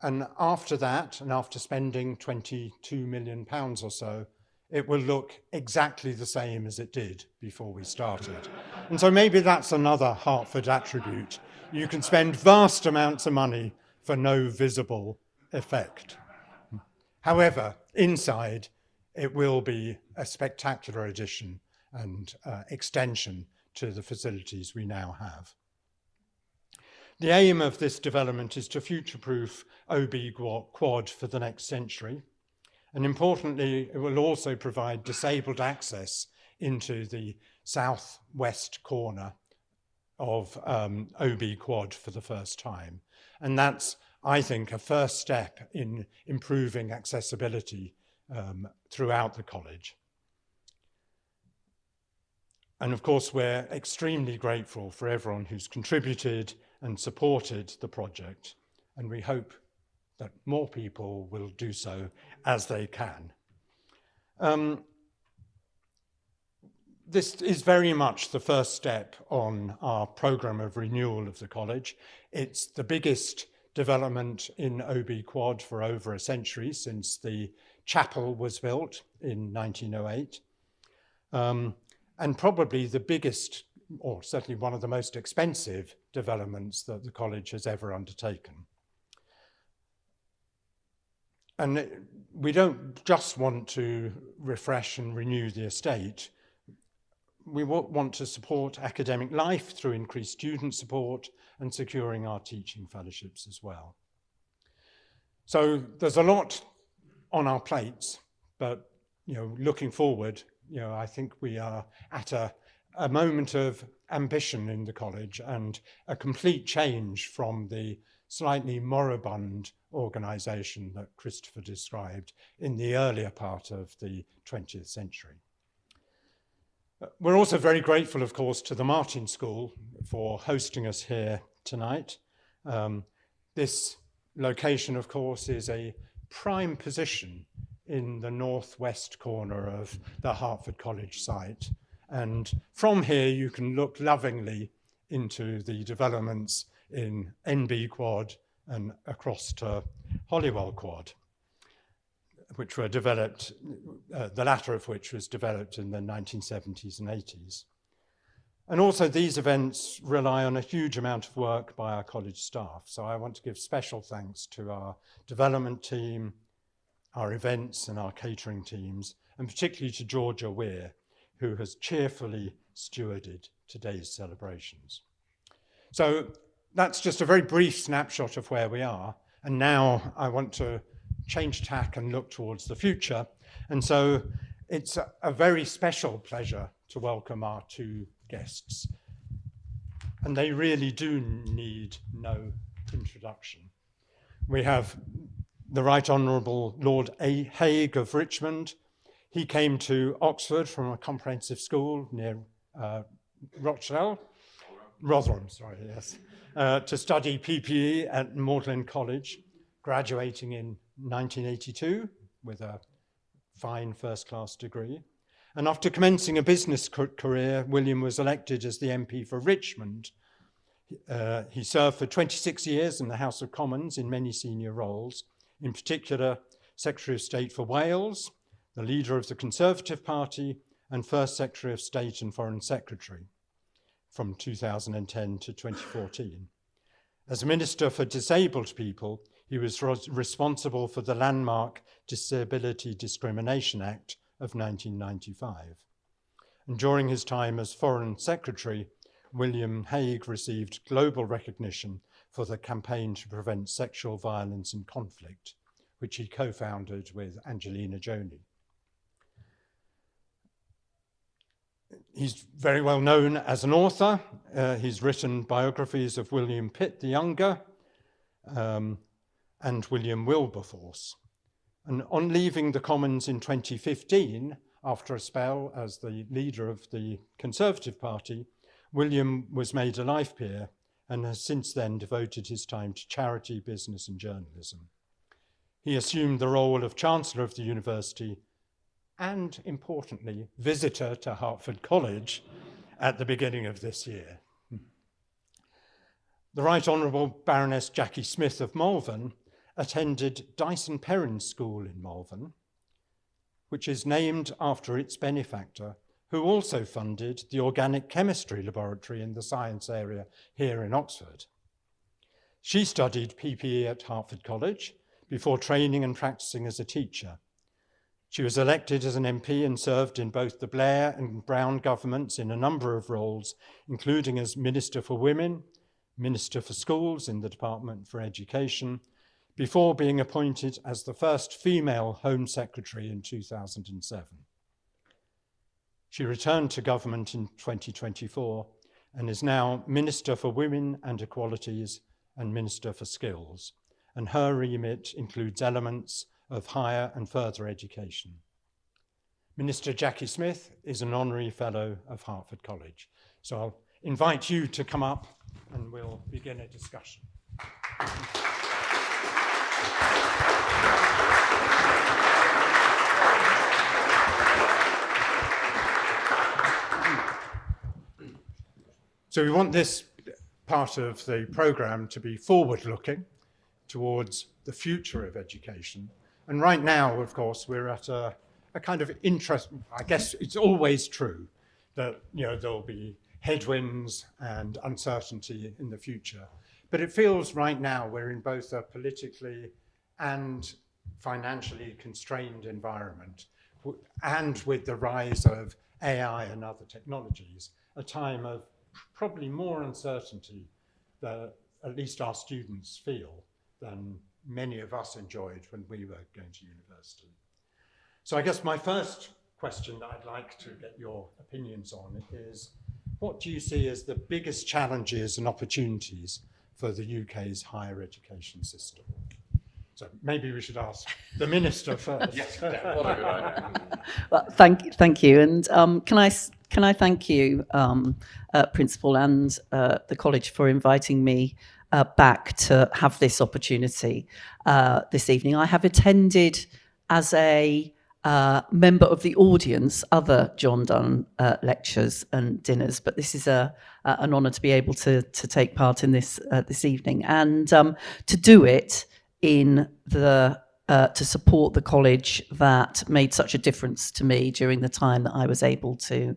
Speaker 1: and after that, and after spending £22 million or so, it will look exactly the same as it did before we started. And so maybe that's another Hertford attribute. You can spend vast amounts of money for no visible effect. However, inside, it will be a spectacular addition and extension to the facilities we now have. The aim of this development is to future-proof OB Quad for the next century. And importantly, it will also provide disabled access into the southwest corner of OB Quad for the first time. And that's I think, a first step in improving accessibility throughout the college. And of course, we're extremely grateful for everyone who's contributed and supported the project, and we hope that more people will do so as they can. This is very much the first step on our programme of renewal of the college. It's the biggest development in OB Quad for over a century, since the chapel was built in 1908. And probably the biggest, or certainly one of the most expensive developments that the college has ever undertaken. And we don't just want to refresh and renew the estate. We want to support academic life through increased student support and securing our teaching fellowships as well. So there's a lot on our plates, but looking forward, I think we are at a moment of ambition in the college and a complete change from the slightly moribund organisation that Christopher described in the earlier part of the 20th century. We're also very grateful, of course, to the Martin School for hosting us here tonight. This location, of course, is a prime position in the northwest corner of the Hertford College site. And from here, you can look lovingly into the developments in NB Quad and across to Holywell Quad, which were developed, the latter of which was developed in the 1970s and 80s. And also these events rely on a huge amount of work by our college staff. So I want to give special thanks to our development team, our events and our catering teams, and particularly to Georgia Weir, who has cheerfully stewarded today's celebrations. So that's just a very brief snapshot of where we are. And now I want to change tack and look towards the future. And so it's a very special pleasure to welcome our two guests. And they really do need no introduction. We have the Right Honourable Lord Hague of Richmond. He came to Oxford from a comprehensive school near Rotherham, sorry, yes, to study PPE at Magdalen College, graduating in 1982 with a fine first-class degree. And after commencing a business career, William was elected as the MP for Richmond. He served for 26 years in the House of Commons in many senior roles, in particular Secretary of State for Wales, the leader of the Conservative Party, and First Secretary of State and Foreign Secretary from 2010 to 2014. As Minister for Disabled People, he was responsible for the landmark Disability Discrimination Act of 1995. And during his time as Foreign Secretary, William Hague received global recognition for the campaign to prevent sexual violence and conflict, which he co-founded with Angelina Jolie. He's very well known as an author. He's written biographies of William Pitt the Younger and William Wilberforce. And on leaving the Commons in 2015, after a spell as the leader of the Conservative Party, William was made a life peer and has since then devoted his time to charity, business and journalism. He assumed the role of Chancellor of the University and, importantly, visitor to Hertford College at the beginning of this year. The Right Honourable Baroness Jacqui Smith of Malvern attended Dyson Perrin School in Malvern, which is named after its benefactor, who also funded the organic chemistry laboratory in the science area here in Oxford. She studied PPE at Hertford College before training and practicing as a teacher. She was elected as an MP and served in both the Blair and Brown governments in a number of roles, including as Minister for Women, Minister for Schools in the Department for Education, before being appointed as the first female Home Secretary in 2007. She returned to government in 2024 and is now Minister for Women and Equalities and Minister for Skills. and her remit includes elements of higher and further education. Minister Jacqui Smith is an honorary fellow of Hertford College. So I'll invite you to come up and we'll begin a discussion. So we want this part of the programme to be forward-looking towards the future of education. And right now, of course, we're at a kind of interest. I guess it's always true that there'll be headwinds and uncertainty in the future. But it feels right now we're in both a politically and financially constrained environment, and with the rise of AI and other technologies, a time of probably more uncertainty that at least our students feel than many of us enjoyed when we were going to university. So I guess my first question that I'd like to get your opinions on is, what do you see as the biggest challenges and opportunities for the UK's higher education system? So maybe we should ask the Minister first.
Speaker 3: Yes, what a good idea.
Speaker 4: Well, thank you, and can I thank you, Principal, and the College for inviting me back to have this opportunity this evening. I have attended as a member of the audience other John Donne lectures and dinners, but this is an honour to be able to take part in this this evening, and to do it in the to support the college that made such a difference to me during the time that I was able to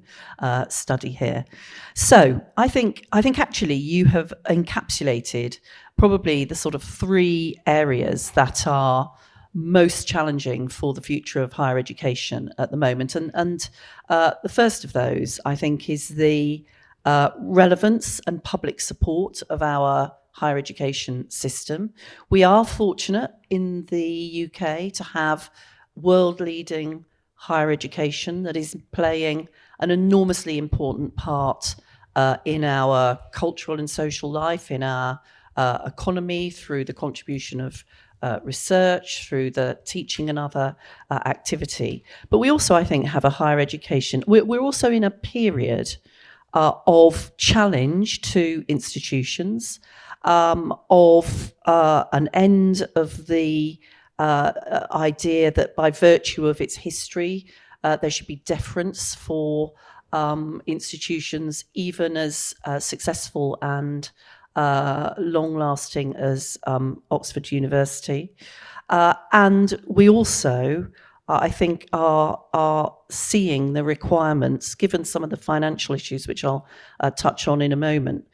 Speaker 4: study here. So I think actually you have encapsulated probably the sort of three areas that are most challenging for the future of higher education at the moment. And the first of those, I think, is the relevance and public support of our higher education system. We are fortunate in the UK to have world-leading higher education that is playing an enormously important part in our cultural and social life, in our economy, through the contribution of research, through the teaching and other activity. But we also, I think, have a higher education. We're also in a period of challenge to institutions, of an end of the idea that by virtue of its history, there should be deference for institutions, even as successful and long-lasting as Oxford University. And we also, I think, are seeing the requirements, given some of the financial issues, which I'll touch on in a moment,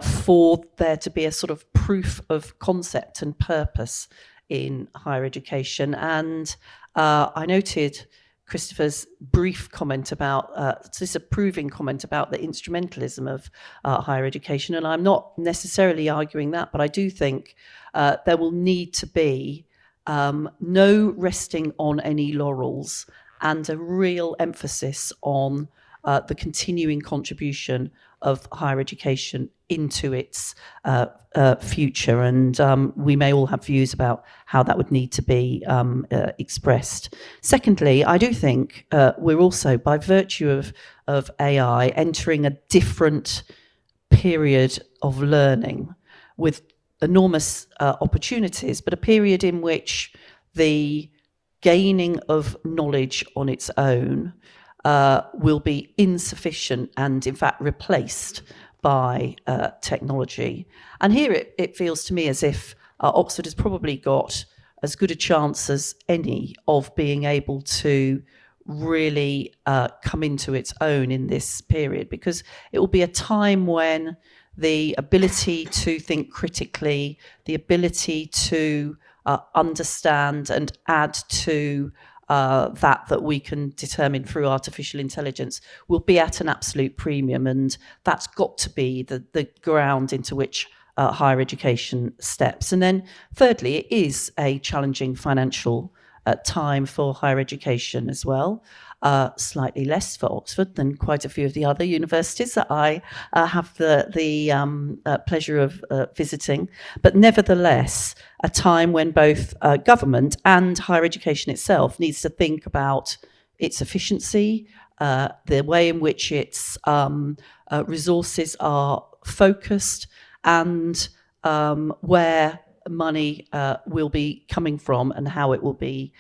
Speaker 4: for there to be a sort of proof of concept and purpose in higher education. And I noted Christopher's brief comment about, disapproving comment about the instrumentalism of higher education. And I'm not necessarily arguing that, but I do think there will need to be no resting on any laurels and a real emphasis on the continuing contribution of higher education into its future. And we may all have views about how that would need to be expressed. Secondly, I do think we're also, by virtue of AI, entering a different period of learning with enormous opportunities, but a period in which the gaining of knowledge on its own will be insufficient and, in fact, replaced by technology. And here it feels to me as if Oxford has probably got as good a chance as any of being able to really come into its own in this period, because it will be a time when the ability to think critically, the ability to understand and add to that we can determine through artificial intelligence will be at an absolute premium, and that's got to be the ground into which higher education steps. And then thirdly, it is a challenging financial time for higher education as well. Slightly less for Oxford than quite a few of the other universities that I have the pleasure of visiting. But nevertheless, a time when both government and higher education itself needs to think about its efficiency, the way in which its resources are focused, and where money will be coming from and how it will be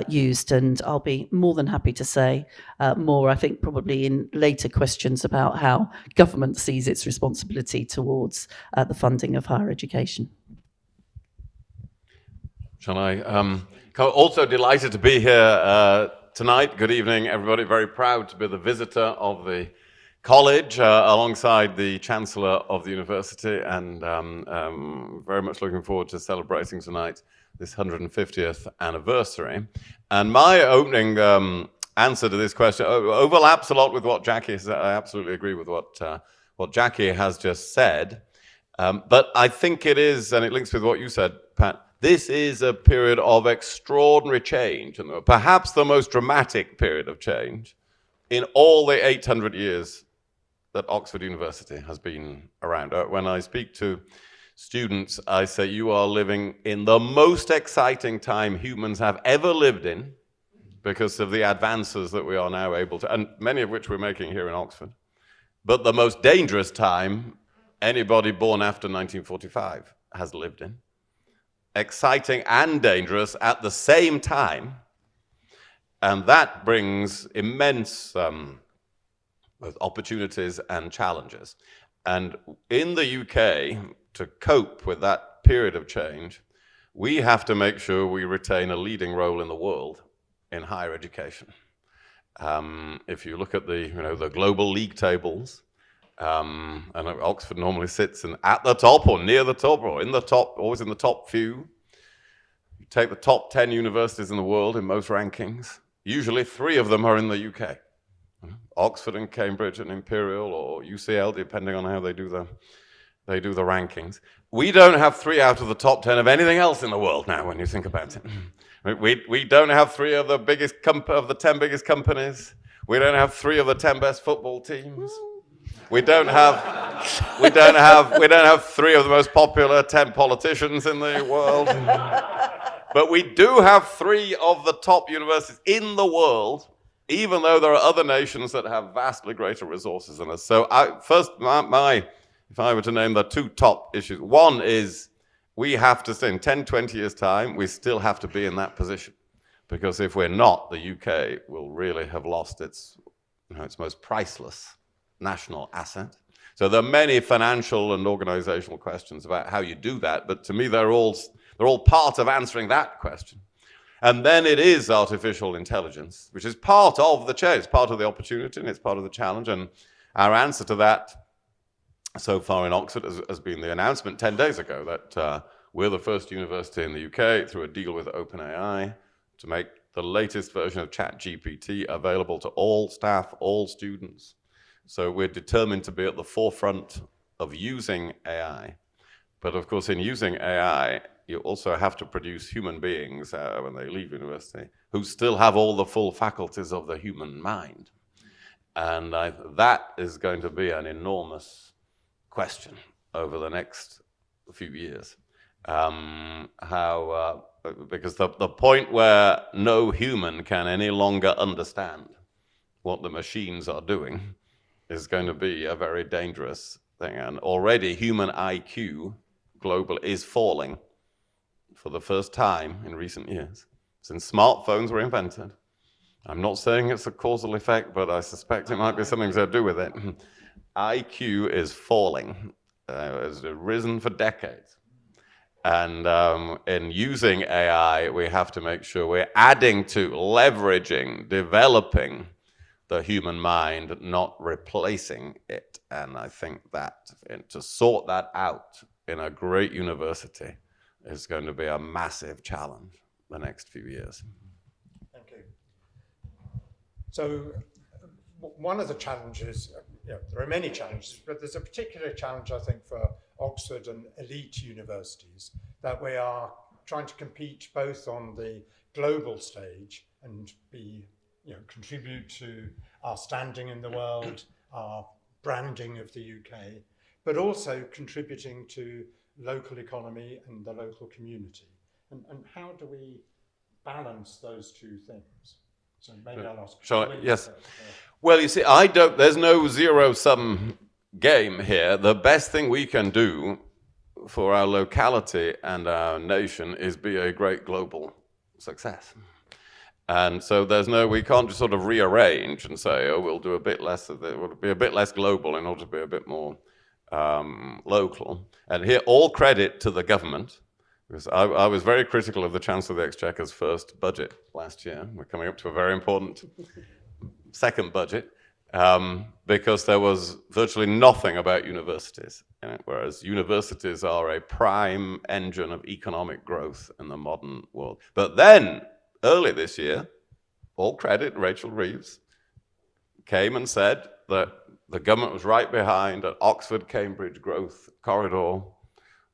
Speaker 4: used. And I'll be more than happy to say more, I think, probably in later questions about how government sees its responsibility towards the funding of higher education.
Speaker 5: Shall I? Also delighted to be here tonight. Good evening, everybody. Very proud to be the visitor of the college alongside the Chancellor of the university, and very much looking forward to celebrating tonight this 150th anniversary. And my opening answer to this question overlaps a lot with what Jacqui said. I absolutely agree with what Jacqui has just said. But I think it is, and it links with what you said, Pat, this is a period of extraordinary change, and perhaps the most dramatic period of change in all the 800 years that Oxford University has been around. When I speak to students, I say you are living in the most exciting time humans have ever lived in because of the advances that we are now able to, and many of which we're making here in Oxford, but the most dangerous time anybody born after 1945 has lived in. Exciting and dangerous at the same time, and that brings immense both opportunities and challenges. And in the UK, to cope with that period of change, we have to make sure we retain a leading role in the world in higher education. If you look at the global league tables, and Oxford normally sits at the top or near the top or in the top, always in the top few. You take the top 10 universities in the world in most rankings, usually 3 of them are in the UK. Oxford and Cambridge and Imperial or UCL, depending on how they do the rankings. We don't have 3 out of the top 10 of anything else in the world now, when you think about it. We don't have 3 of the biggest of the 10 biggest companies. We don't have 3 of the 10 best football teams. We don't have 3 of the most popular 10 politicians in the world. But we do have 3 of the top universities in the world, even though there are other nations that have vastly greater resources than us. So if I were to name the 2 top issues, one is we have to say in 10, 20 years' time, we still have to be in that position. Because if we're not, the UK will really have lost its most priceless national asset. So there are many financial and organizational questions about how you do that, but to me they're all part of answering that question. And then it is artificial intelligence, which is part of the change, it's part of the opportunity, and it's part of the challenge. And our answer to that so far in Oxford has been the announcement 10 days ago that we're the first university in the UK through a deal with OpenAI to make the latest version of ChatGPT available to all staff, all students. So we're determined to be at the forefront of using AI. But of course, in using AI, you also have to produce human beings when they leave university who still have all the full faculties of the human mind. And that is going to be an enormous question over the next few years. Because the point where no human can any longer understand what the machines are doing is going to be a very dangerous thing. And already human IQ global is falling for the first time in recent years since smartphones were invented. I'm not saying it's a causal effect, but I suspect it might be something to do with it. IQ is falling. It's risen for decades. And in using AI, we have to make sure we're adding to, leveraging, developing the human mind, not replacing it. And I think that to sort that out in a great university is going to be a massive challenge the next few years.
Speaker 1: Thank you. So one of the challenges, there are many challenges, but there's a particular challenge, I think, for Oxford and elite universities, that we are trying to compete both on the global stage and contribute to our standing in the world, our branding of the UK, but also contributing to local economy and the local community. And how do we balance those two things? So maybe I'll ask.
Speaker 5: Yes. Well, you see, there's no zero-sum game here. The best thing we can do for our locality and our nation is be a great global success. And so we can't just sort of rearrange and say, oh, we'll do a bit less of it, we'll be a bit less global in order to be a bit more local. And here, all credit to the government, because I was very critical of the Chancellor of the Exchequer's first budget last year. We're coming up to a very important second budget, because there was virtually nothing about universities in it, whereas universities are a prime engine of economic growth in the modern world. But then, early this year, all credit, Rachel Reeves came and said that the government was right behind an Oxford-Cambridge growth corridor,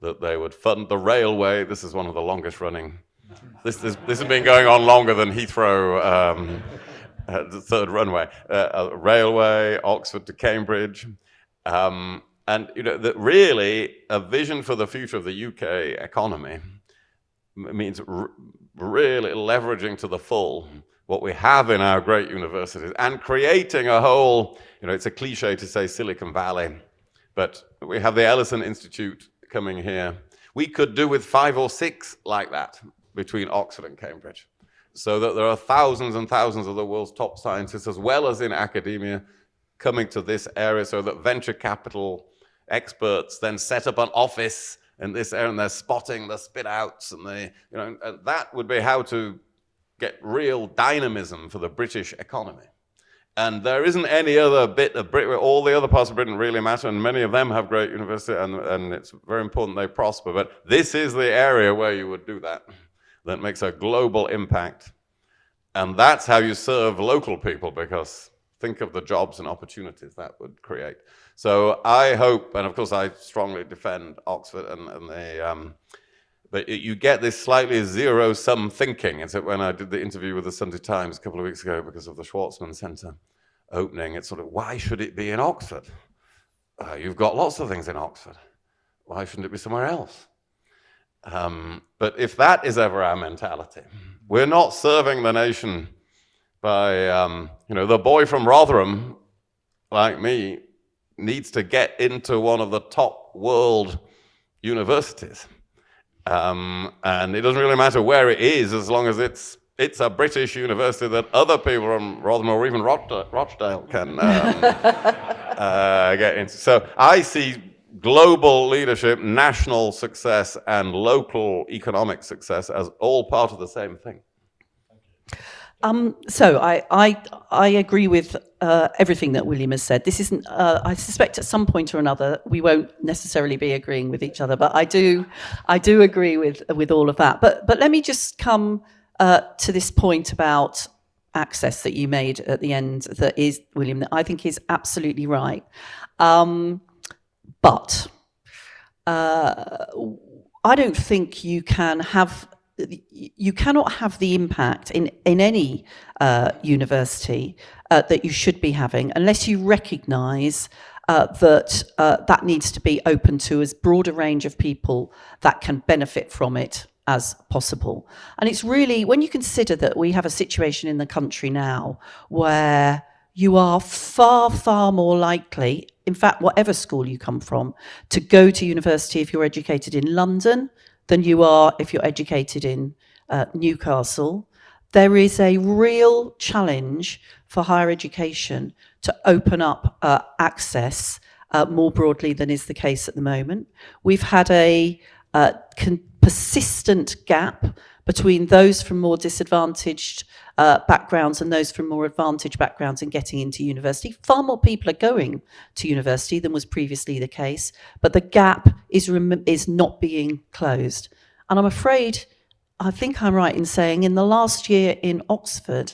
Speaker 5: that they would fund the railway. This is one of the longest running. This has been going on longer than Heathrow, the third runway. Railway, Oxford to Cambridge. And that really a vision for the future of the UK economy means really leveraging to the full what we have in our great universities and creating a whole, it's a cliche to say Silicon Valley, but we have the Ellison Institute coming here. We could do with 5 or 6 like that between Oxford and Cambridge, so that there are thousands and thousands of the world's top scientists, as well as in academia, coming to this area, so that venture capital experts then set up an office in this area and they're spotting the spit outs, and and that would be how to get real dynamism for the British economy. And there isn't any other bit of Britain, all the other parts of Britain really matter, and many of them have great universities, and it's very important they prosper. But this is the area where you would do that makes a global impact. And that's how you serve local people, because think of the jobs and opportunities that would create. So I hope, and of course I strongly defend Oxford, but you get this slightly zero-sum thinking. It's when I did the interview with the Sunday Times a couple of weeks ago because of the Schwarzman Centre opening, it's sort of, why should it be in Oxford? You've got lots of things in Oxford. Why shouldn't it be somewhere else? But if that is ever our mentality, we're not serving the nation by, the boy from Rotherham, like me, needs to get into one of the top world universities. And it doesn't really matter where it is, as long as it's a British university that other people from Rotherham or even Rochdale can get into. So I see global leadership, national success, and local economic success as all part of the same thing.
Speaker 4: So I agree with everything that William has said. This isn't. I suspect at some point or another we won't necessarily be agreeing with each other, but I do agree with all of that. But let me just come to this point about access that you made at the end. That is, William, that I think is absolutely right. But I don't think you cannot have the impact in any university that you should be having unless you recognise that needs to be open to as broad a range of people that can benefit from it as possible. And it's really, when you consider that we have a situation in the country now where you are far, far more likely, in fact, whatever school you come from, to go to university if you're educated in London than you are if you're educated in Newcastle. There is a real challenge for higher education to open up access more broadly than is the case at the moment. We've had a persistent gap between those from more disadvantaged backgrounds and those from more advantaged backgrounds in getting into university. Far more people are going to university than was previously the case, but the gap is not being closed. And I'm afraid, I think I'm right in saying, in the last year in Oxford,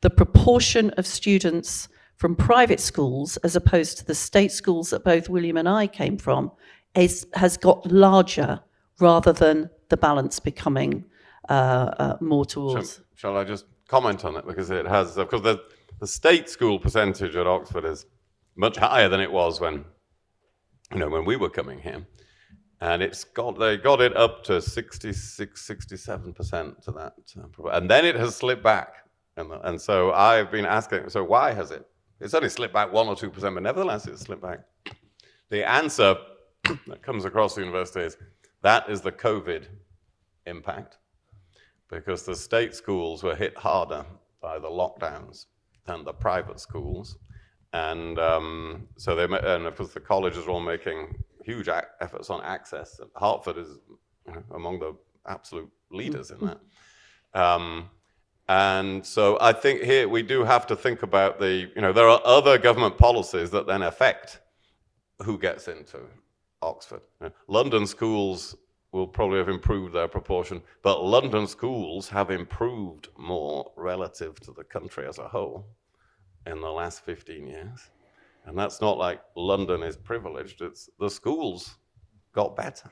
Speaker 4: the proportion of students from private schools as opposed to the state schools that both William and I came from has got larger rather than the balance becoming more towards?
Speaker 5: Shall I just comment on it? Because it has, of course, the state school percentage at Oxford is much higher than it was when we were coming here. And they got it up to 66, 67% to that. And then it has slipped back. And so I've been asking, so why has it? It's only slipped back 1 or 2%, but nevertheless it's slipped back. The answer that comes across the university is that is the COVID impact, because the state schools were hit harder by the lockdowns than the private schools. And and of course the colleges are all making huge efforts on access. Hertford is among the absolute leaders in that. And so I think here we do have to think about there are other government policies that then affect who gets into Oxford. London schools will probably have improved their proportion, but London schools have improved more relative to the country as a whole in the last 15 years. And that's not like London is privileged, it's the schools got better.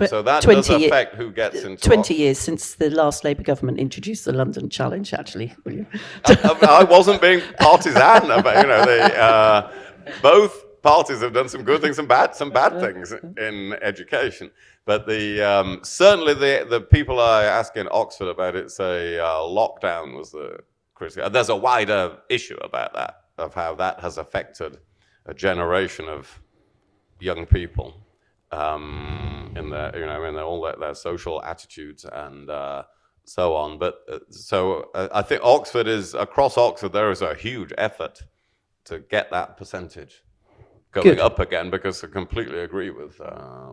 Speaker 5: So that does affect who gets into
Speaker 4: 20
Speaker 5: Oxford.
Speaker 4: years since the last Labour government introduced the London Challenge, actually, William.
Speaker 5: I wasn't being partisan about, both parties have done some good things and some bad things in education. But certainly the people I ask in Oxford about it say lockdown was the critical. There's a wider issue about that, of how that has affected a generation of young people in their social attitudes and so on. But I think across Oxford there is a huge effort to get that percentage going up again, because I completely agree with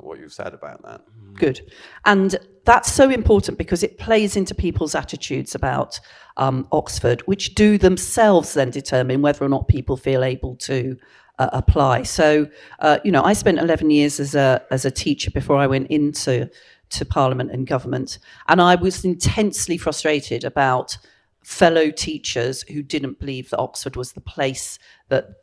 Speaker 5: what you've said about that.
Speaker 4: Good. And that's so important because it plays into people's attitudes about Oxford, which do themselves then determine whether or not people feel able to apply. So, I spent 11 years as a teacher before I went into Parliament and government, and I was intensely frustrated about fellow teachers who didn't believe that Oxford was the place that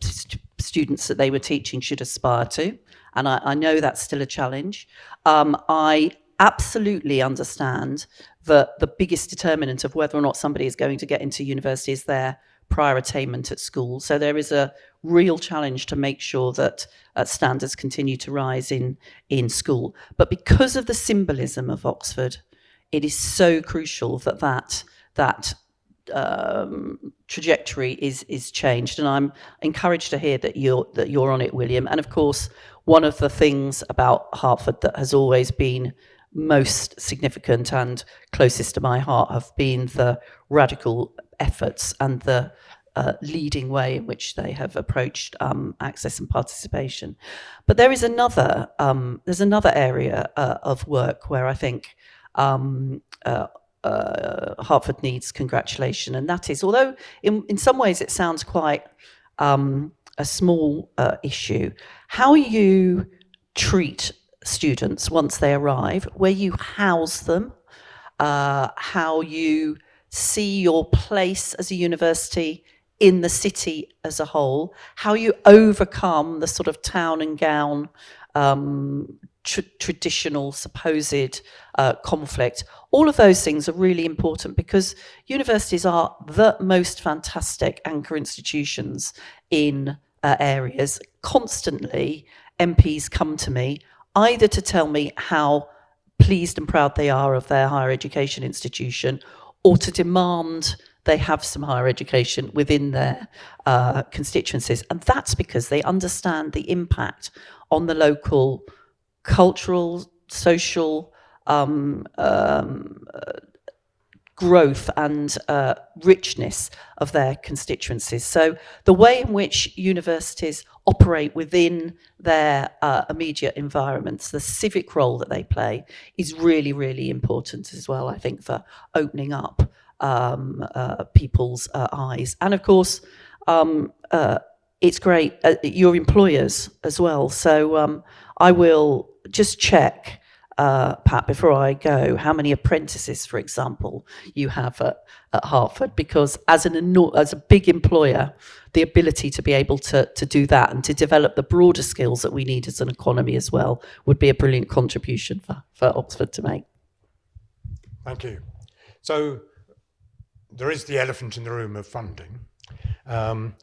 Speaker 4: students that they were teaching should aspire to. And I know that's still a challenge. I absolutely understand that the biggest determinant of whether or not somebody is going to get into university is their prior attainment at school. So there is a real challenge to make sure that standards continue to rise in school. But because of the symbolism of Oxford, it is so crucial that trajectory is changed, and I'm encouraged to hear that you're on it, William. And of course, one of the things about Hertford that has always been most significant and closest to my heart have been the radical efforts and the leading way in which they have approached access and participation. But there is another area of work where I think Hertford needs congratulation, and that is, although in some ways it sounds quite a small issue, how you treat students once they arrive, where you house them, how you see your place as a university in the city as a whole, how you overcome the sort of town and gown traditional supposed conflict. All of those things are really important because universities are the most fantastic anchor institutions in areas. Constantly, MPs come to me either to tell me how pleased and proud they are of their higher education institution, or to demand they have some higher education within their constituencies. And that's because they understand the impact on the local cultural, social growth and richness of their constituencies. So the way in which universities operate within their immediate environments, the civic role that they play, is really, really important as well, I think, for opening up people's eyes. And of course, it's great, your employers as well. So I will just check Pat, before I go, how many apprentices, for example, you have at Hertford? Because as a big employer, the ability to be able to do that and to develop the broader skills that we need as an economy as well would be a brilliant contribution for Oxford to make.
Speaker 1: Thank you. So there is the elephant in the room of funding. And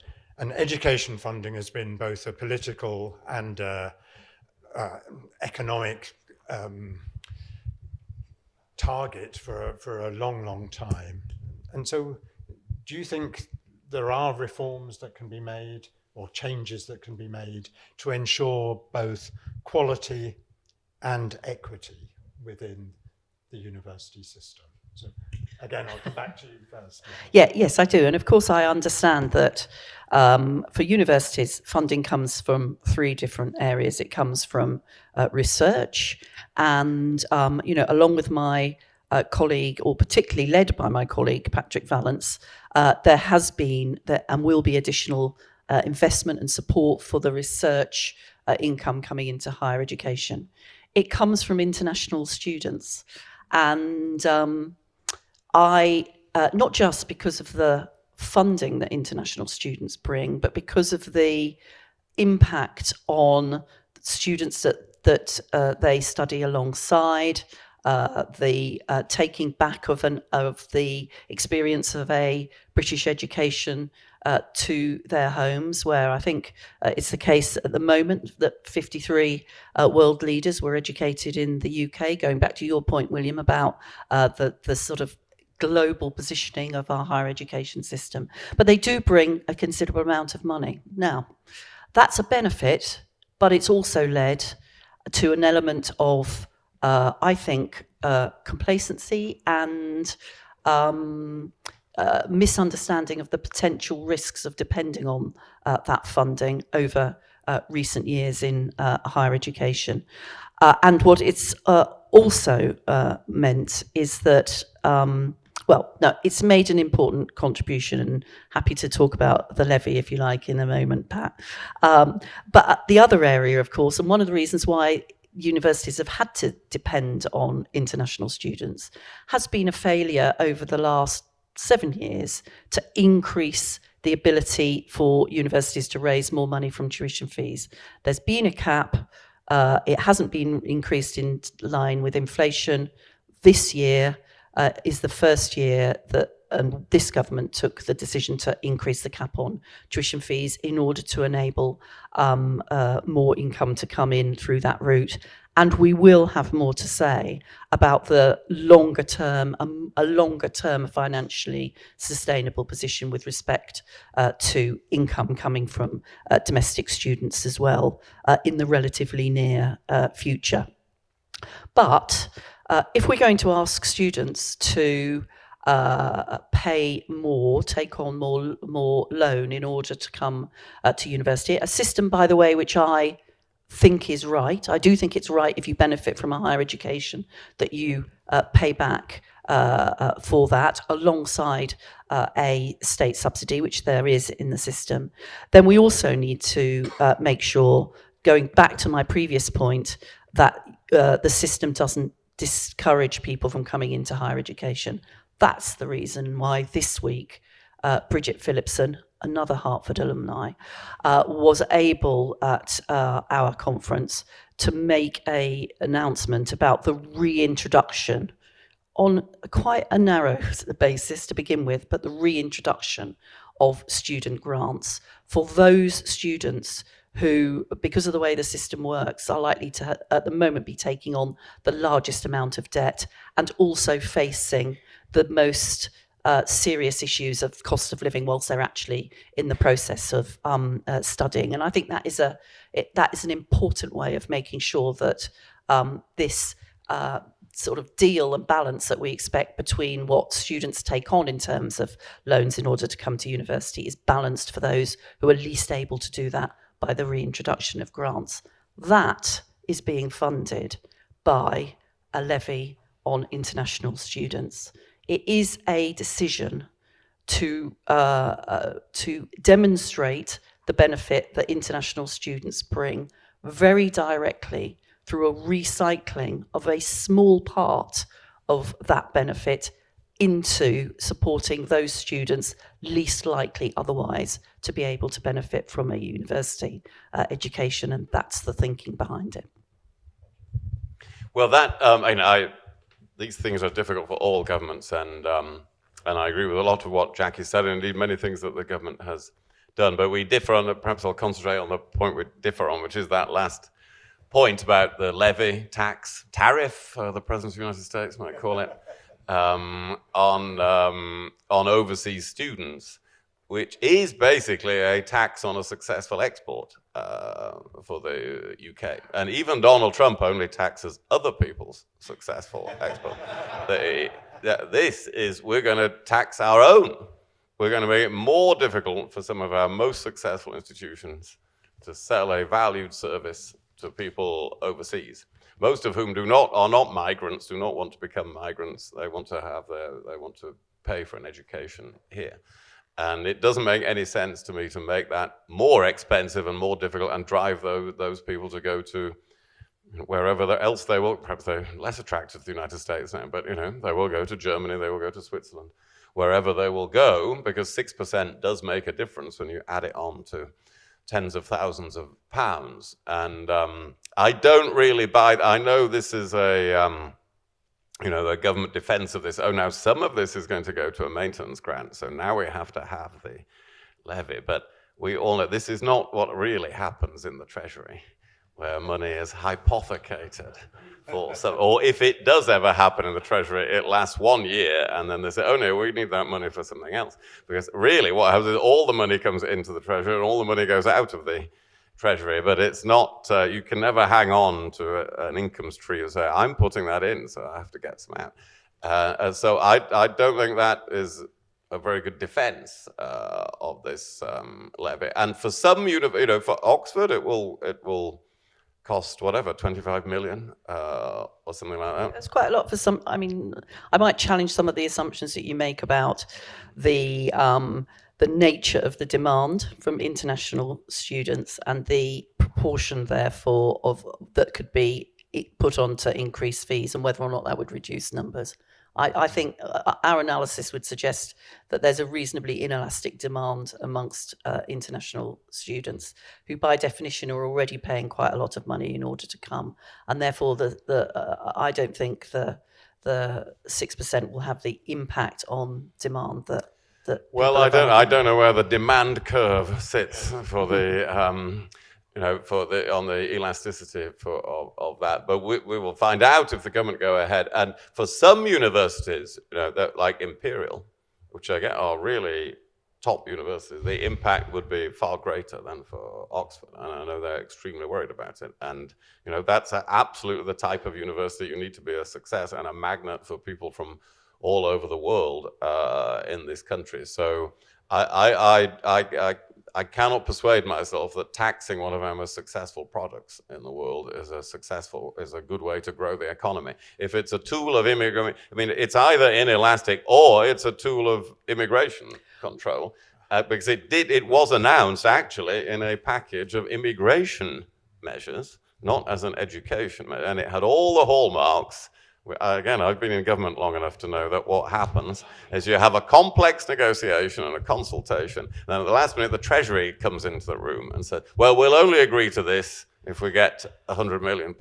Speaker 1: education funding has been both a political and economic target for a long, long time. And so do you think there are reforms that can be made or changes that can be made to ensure both quality and equity within the university system? So again, I'll come back to you first.
Speaker 4: Yes, I do. And of course, I understand that for universities, funding comes from three different areas. It comes from research and, along with my colleague, or particularly led by my colleague, Patrick Vallance, there has been and will be additional investment and support for the research income coming into higher education. It comes from international students. And not just because of the funding that international students bring, but because of the impact on students that they study alongside, the taking back of the experience of a British education to their homes, where I think it's the case at the moment that 53 world leaders were educated in the UK, going back to your point, William, about the sort of global positioning of our higher education system. But they do bring a considerable amount of money. Now, that's a benefit, but it's also led to an element of, I think, complacency and misunderstanding of the potential risks of depending on that funding over recent years in higher education. And what it's also meant is that, it's made an important contribution, and happy to talk about the levy, if you like, in a moment, Pat. But the other area, of course, and one of the reasons why universities have had to depend on international students has been a failure over the last 7 years to increase the ability for universities to raise more money from tuition fees. There's been a cap. It hasn't been increased in line with inflation. This year is the first year that this government took the decision to increase the cap on tuition fees in order to enable more income to come in through that route. And we will have more to say about the longer term, a longer term financially sustainable position with respect to income coming from domestic students as well in the relatively near future. But if we're going to ask students to pay more, take on more loan in order to come to university, a system, by the way, which I think is right. I do think it's right if you benefit from a higher education that you pay back for that alongside a state subsidy, which there is in the system. Then we also need to make sure, going back to my previous point, that the system doesn't discourage people from coming into higher education. That's the reason why this week Bridget Phillipson, another Hertford alumni, was able at our conference to make an announcement about the reintroduction on quite a narrow basis to begin with, but the reintroduction of student grants for those students who, because of the way the system works, are likely to, at the moment, be taking on the largest amount of debt and also facing the most serious issues of cost of living whilst they're actually in the process of studying. And I think that is an important way of making sure that this sort of deal and balance that we expect between what students take on in terms of loans in order to come to university is balanced for those who are least able to do that by the reintroduction of grants. That is being funded by a levy on international students. It is a decision to demonstrate the benefit that international students bring very directly through a recycling of a small part of that benefit into supporting those students least likely otherwise to be able to benefit from a university education, and that's the thinking behind it.
Speaker 5: Well, these things are difficult for all governments, and I agree with a lot of what Jacqui said, and indeed many things that the government has done. But we differ on, perhaps I'll concentrate on the point we differ on, which is that last point about the levy, tax, tariff, the President of the United States might call it, on overseas students, which is basically a tax on a successful export for the UK. And even Donald Trump only taxes other people's successful export. We're going to tax our own. We're going to make it more difficult for some of our most successful institutions to sell a valued service to people overseas, most of whom are not migrants, do not want to become migrants. They want to pay for an education here. And it doesn't make any sense to me to make that more expensive and more difficult and drive those people to go to wherever else they will. Perhaps they're less attracted to the United States now, but they will go to Germany, they will go to Switzerland, wherever they will go, because 6% does make a difference when you add it on to tens of thousands of pounds. And I don't really buy, I know this is the government defense of this. Oh, now some of this is going to go to a maintenance grant, so now we have to have the levy. But we all know this is not what really happens in the Treasury, where money is hypothecated for some, or if it does ever happen in the Treasury, it lasts 1 year, and then they say, oh no, we need that money for something else. Because really what happens is all the money comes into the Treasury and all the money goes out of the Treasury, but it's not, you can never hang on to an income stream and say, I'm putting that in, so I have to get some out. So I don't think that is a very good defense of this levy. And for some, for Oxford, it will cost whatever, 25 million or something like that.
Speaker 4: That's quite a lot for some. I mean, I might challenge some of the assumptions that you make about the nature of the demand from international students and the proportion, therefore, that could be put on to increase fees and whether or not that would reduce numbers. I think our analysis would suggest that there's a reasonably inelastic demand amongst international students who by definition are already paying quite a lot of money in order to come. And therefore, I don't think the 6% will have the impact on demand that
Speaker 5: well, I don't know where the demand curve sits for the on the elasticity of that, but we will find out if the government go ahead. And for some universities, that like Imperial, which I get are really top universities, the impact would be far greater than for Oxford, and I know they're extremely worried about it. And that's absolutely the type of university you need to be a success and a magnet for people from all over the world in this country. So I cannot persuade myself that taxing one of our most successful products in the world is a good way to grow the economy. If it's a tool of immigration, I mean, it's either inelastic or it's a tool of immigration control, because it was announced actually in a package of immigration measures, not as an education measure, and it had all the hallmarks. Again, I've been in government long enough to know that what happens is you have a complex negotiation and a consultation, and then at the last minute the Treasury comes into the room and says, well, we'll only agree to this if we get £100 million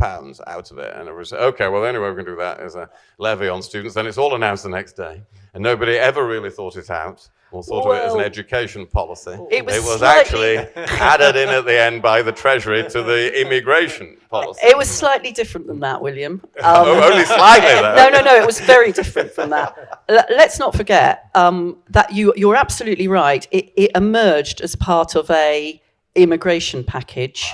Speaker 5: out of it. And everybody says, okay, well, the only way we can do that is a levy on students. Then it's all announced the next day. And nobody ever really thought it out or thought of it as an education policy. It was actually added in at the end by the Treasury to the immigration policy.
Speaker 4: It was slightly different than that, William.
Speaker 5: Only slightly, though.
Speaker 4: No, it was very different from that. Let's not forget that you're absolutely right. It emerged as part of a immigration package.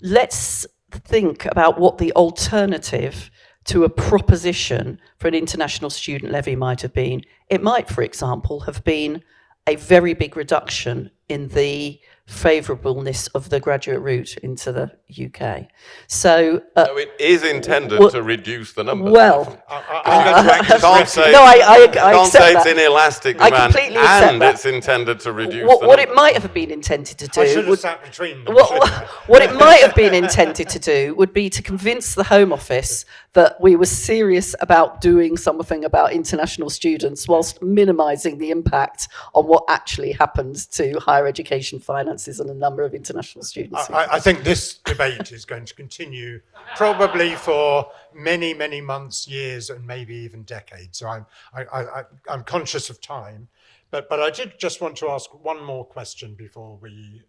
Speaker 4: Let's think about what the alternative to a proposition for an international student levy might have been. It might, for example, have been a very big reduction in the favourableness of the graduate route into the UK. So
Speaker 5: it is intended to reduce the number.
Speaker 4: Well,
Speaker 5: you can't say,
Speaker 4: I
Speaker 5: can't
Speaker 4: accept
Speaker 5: say it's
Speaker 4: that.
Speaker 5: inelastic
Speaker 4: I
Speaker 5: demand,
Speaker 4: completely accept
Speaker 5: and
Speaker 4: that.
Speaker 5: it's intended to reduce
Speaker 4: What
Speaker 5: the number.
Speaker 4: it might have been intended to do
Speaker 1: I should have sat between them.
Speaker 4: what it might have been intended to do would be to convince the Home Office that we were serious about doing something about international students whilst minimising the impact on what actually happens to higher education finances and the number of international students.
Speaker 1: I think this debate is going to continue probably for many, many months, years, and maybe even decades. So I'm conscious of time, but I did just want to ask one more question before we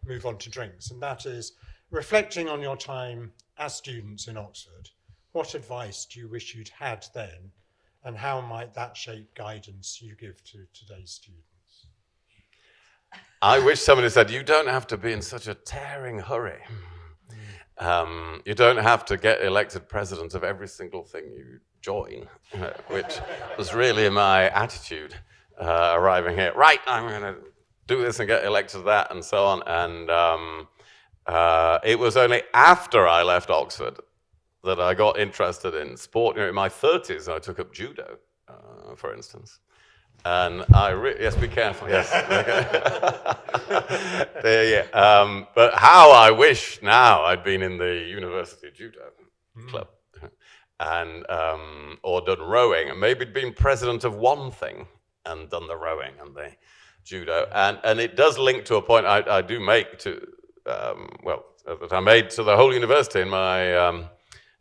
Speaker 1: move on to drinks, and that is, reflecting on your time as students in Oxford, what advice do you wish you'd had then, and how might that shape guidance you give to today's students?
Speaker 5: I wish somebody said, you don't have to be in such a tearing hurry. You don't have to get elected president of every single thing you join, which was really my attitude arriving here. Right, I'm going to do this and get elected to that and so on. And it was only after I left Oxford that I got interested in sport. You know, in my 30s, I took up judo, for instance. And yes, be careful, yes. But how I wish now I'd been in the university judo club and or done rowing, and maybe been president of one thing and done the rowing and the judo. And it does link to a point I do make to, that I made to the whole university in my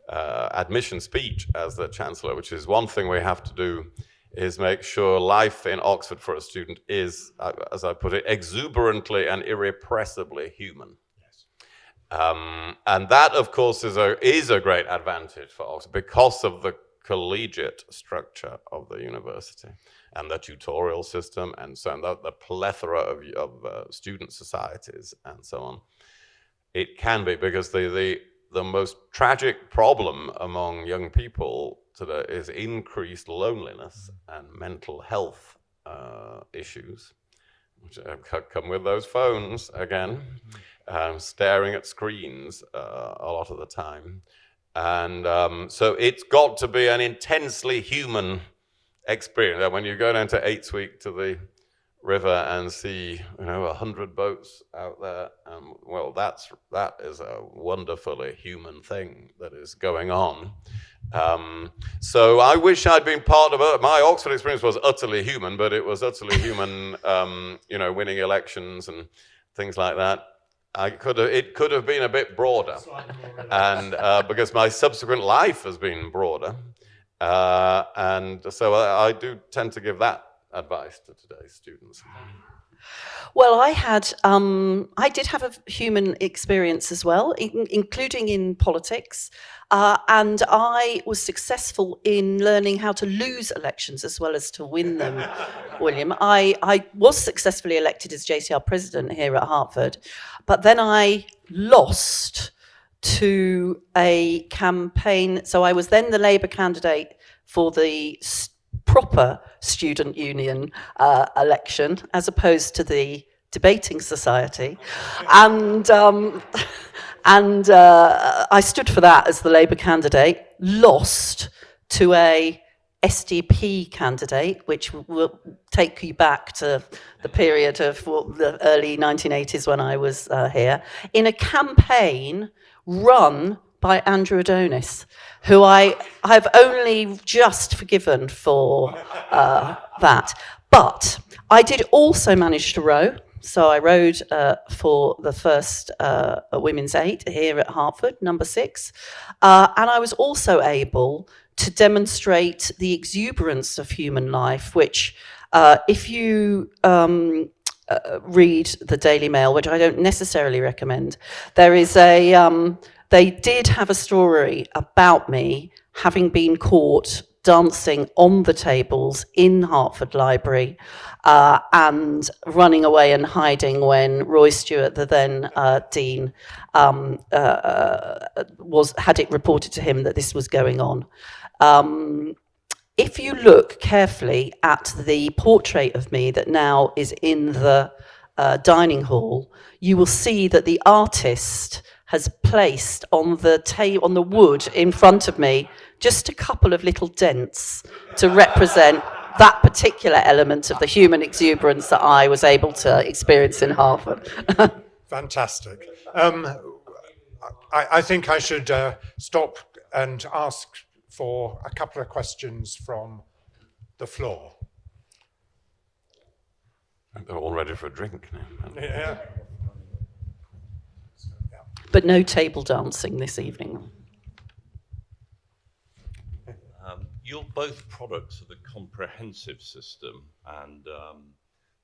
Speaker 5: admission speech as the Chancellor, which is one thing we have to do is make sure life in Oxford for a student is, as I put it, exuberantly and irrepressibly human. Yes. And that, of course, is a great advantage for Oxford because of the collegiate structure of the university and the tutorial system and so on, the plethora of student societies and so on. It can be, because the most tragic problem among young people today is increased loneliness and mental health issues, which come with those phones again, staring at screens a lot of the time. And so it's got to be an intensely human experience. When you go down to 8th Week to the river and see 100 boats out there, well, that is a wonderfully human thing that is going on. So I wish I'd been part of it. My Oxford experience was utterly human, but it was utterly human, winning elections and things like that. It could have been a bit broader, and because my subsequent life has been broader, and so I do tend to give that advice to today's students.
Speaker 4: Well, I did have a human experience as well, including in politics, and I was successful in learning how to lose elections as well as to win them, William. I was successfully elected as JCR president here at Hertford, but then I lost to a campaign. So I was then the Labour candidate for the proper student union election, as opposed to the debating society, and I stood for that as the Labour candidate, lost to a SDP candidate, which will take you back to the period of the early 1980s when I was here, in a campaign run by Andrew Adonis, who I've only just forgiven for that. But I did also manage to row. So I rowed for the first Women's 8 here at Hertford, number 6. And I was also able to demonstrate the exuberance of human life, which if you read the Daily Mail, which I don't necessarily recommend, there is they did have a story about me having been caught dancing on the tables in Hertford Library and running away and hiding when Roy Stewart, the then dean, had it reported to him that this was going on. If you look carefully at the portrait of me that now is in the dining hall, you will see that the artist has placed on the wood in front of me just a couple of little dents to represent that particular element of the human exuberance that I was able to experience in Hertford.
Speaker 1: Fantastic. I think I should stop and ask for a couple of questions from the floor.
Speaker 5: They're all ready for a drink now.
Speaker 1: Yeah.
Speaker 4: But no table dancing this evening.
Speaker 6: You're both products of the comprehensive system, and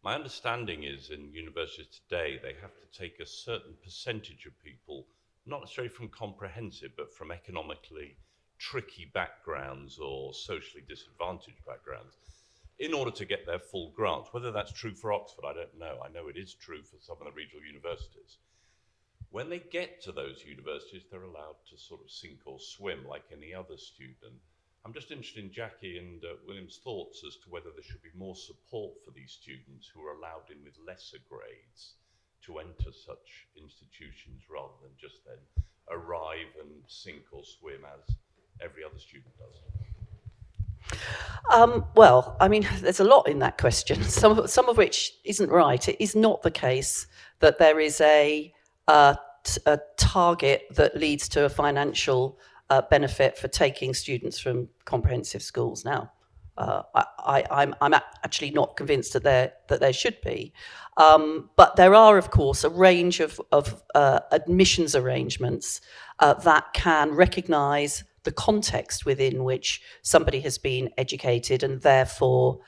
Speaker 6: my understanding is in universities today they have to take a certain percentage of people, not necessarily from comprehensive, but from economically tricky backgrounds or socially disadvantaged backgrounds, in order to get their full grants. Whether that's true for Oxford, I don't know. I know it is true for some of the regional universities. When they get to those universities, they're allowed to sort of sink or swim like any other student. I'm just interested in Jacqui and William's thoughts as to whether there should be more support for these students who are allowed in with lesser grades to enter such institutions rather than just then arrive and sink or swim as every other student does.
Speaker 4: Well, I mean, there's a lot in that question, some of which isn't right. It is not the case that there is a target that leads to a financial benefit for taking students from comprehensive schools. Now, I'm actually not convinced that there should be, but there are, of course, a range of admissions arrangements that can recognise the context within which somebody has been educated, and therefore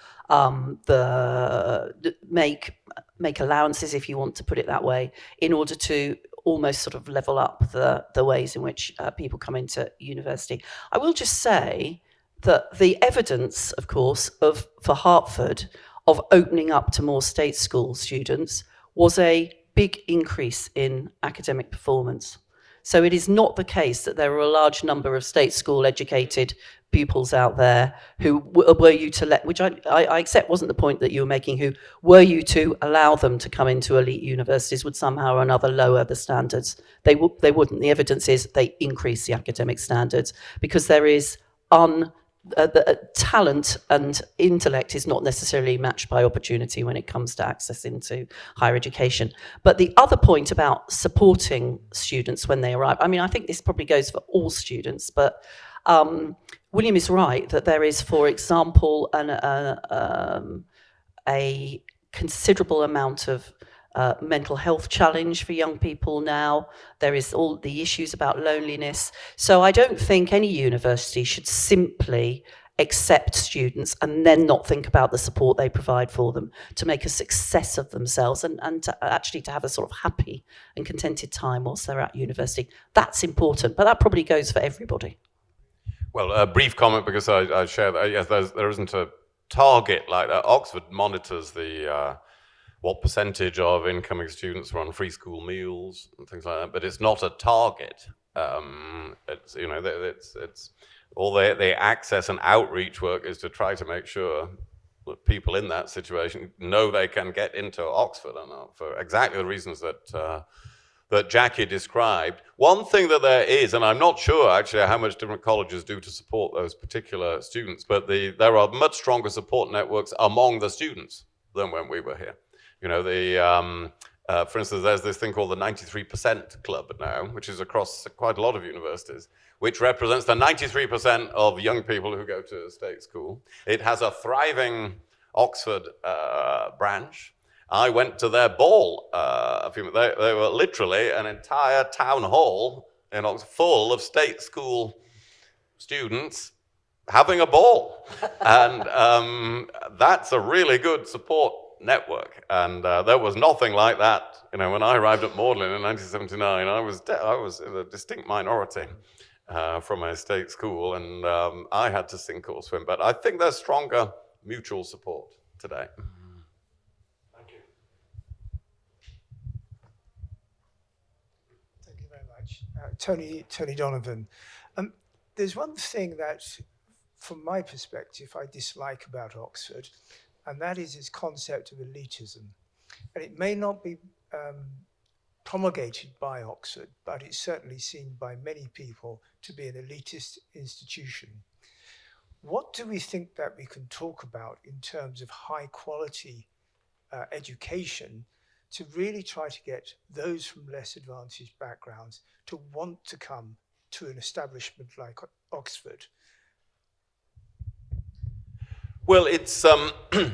Speaker 4: make allowances, if you want to put it that way, in order to almost sort of level up the ways in which people come into university. I will just say that the evidence, of course, for Hertford of opening up to more state school students was a big increase in academic performance. So it is not the case that there are a large number of state school educated pupils out there who were you to let, which I accept wasn't the point that you were making, who were you to allow them to come into elite universities would somehow or another lower the standards. They wouldn't. The evidence is they increase the academic standards because there is talent and intellect is not necessarily matched by opportunity when it comes to access into higher education. But the other point about supporting students when they arrive, I mean, I think this probably goes for all students, but William is right that there is, for example, a considerable amount of mental health challenge for young people now. There is all the issues about loneliness. So I don't think any university should simply accept students and then not think about the support they provide for them to make a success of themselves and to actually to have a sort of happy and contented time whilst they're at university. That's important, but that probably goes for everybody.
Speaker 5: Well, a brief comment, because I share that. Yes, there isn't a target like that. Oxford monitors the what percentage of incoming students are on free school meals and things like that, but it's not a target. It's, you know, it's all the access and outreach work is to try to make sure that people in that situation know they can get into Oxford, and for exactly the reasons that that Jacqui described. One thing that there is, and I'm not sure actually how much different colleges do to support those particular students, but there are much stronger support networks among the students than when we were here. You know, for instance, there's this thing called the 93% Club now, which is across quite a lot of universities, which represents the 93% of young people who go to state school. It has a thriving Oxford branch. I went to their ball a few months. They were literally an entire town hall in Oxford full of state school students having a ball. And that's a really good support network. And there was nothing like that. You know, when I arrived at Magdalen in 1979, I was in a distinct minority from a state school, and I had to sink or swim. But I think there's stronger mutual support today.
Speaker 7: Thank you very much. Tony Donovan. There's one thing that, from my perspective, I dislike about Oxford, and that is its concept of elitism. And it may not be promulgated by Oxford, but it's certainly seen by many people to be an elitist institution. What do we think that we can talk about in terms of high quality education to really try to get those from less advantaged backgrounds to want to come to an establishment like Oxford?
Speaker 5: Well, it's the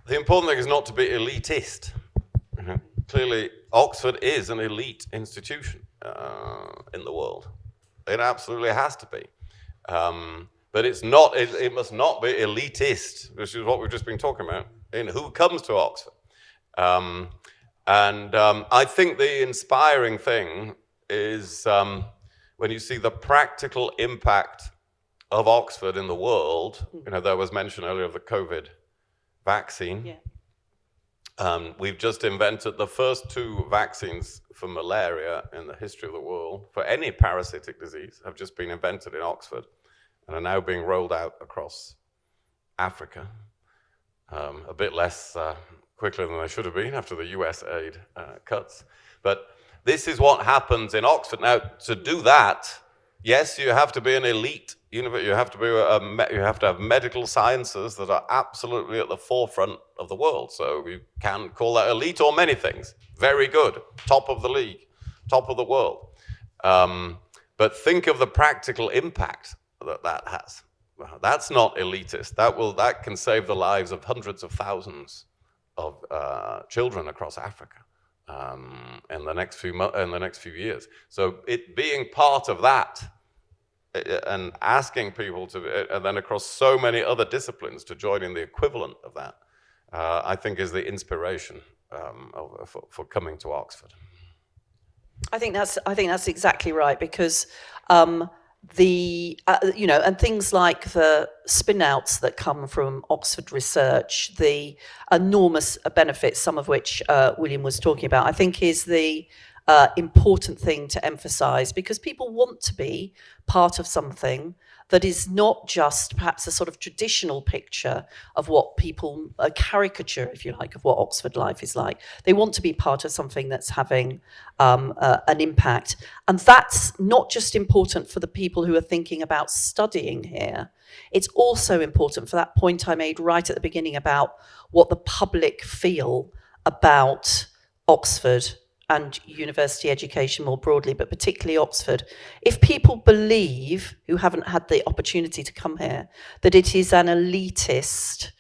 Speaker 5: important thing is not to be elitist. Clearly, Oxford is an elite institution in the world. It absolutely has to be. But it's not. It must not be elitist, which is what we've just been talking about, in who comes to Oxford. I think the inspiring thing is when you see the practical impact of Oxford in the world. You know, there was mention earlier of the COVID vaccine.
Speaker 4: Yeah.
Speaker 5: We've just invented the first 2 vaccines for malaria in the history of the world, for any parasitic disease, have just been invented in Oxford and are now being rolled out across Africa, a bit less quickly than they should have been after the US aid cuts. But this is what happens in Oxford. Now, to do that, yes, you have to be an elite university. You have to have medical sciences that are absolutely at the forefront of the world. So you can call that elite or many things. Very good, top of the league, top of the world. But think of the practical impact that has. That's not elitist. That can save the lives of hundreds of thousands of children across Africa in the next few years. So it being part of that and asking people to, and then across so many other disciplines to join in the equivalent of that, I think is the inspiration for coming to Oxford.
Speaker 4: I think that's exactly right, because and things like the spin-outs that come from Oxford research, the enormous benefits, some of which William was talking about, I think is the important thing to emphasise, because people want to be part of something that is not just perhaps a sort of traditional picture of what people, a caricature, if you like, of what Oxford life is like. They want to be part of something that's having an impact. And that's not just important for the people who are thinking about studying here. It's also important for that point I made right at the beginning about what the public feel about Oxford and university education more broadly, but particularly Oxford. If people believe, who haven't had the opportunity to come here, that it is an elitist,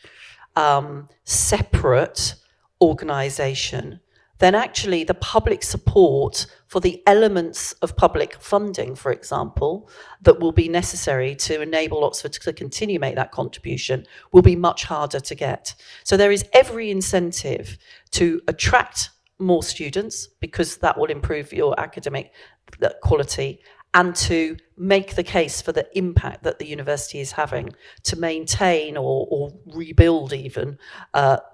Speaker 4: separate organisation, then actually the public support for the elements of public funding, for example, that will be necessary to enable Oxford to continue to make that contribution will be much harder to get. So there is every incentive to attract more students, because that will improve your academic quality, and to make the case for the impact that the university is having to maintain or rebuild even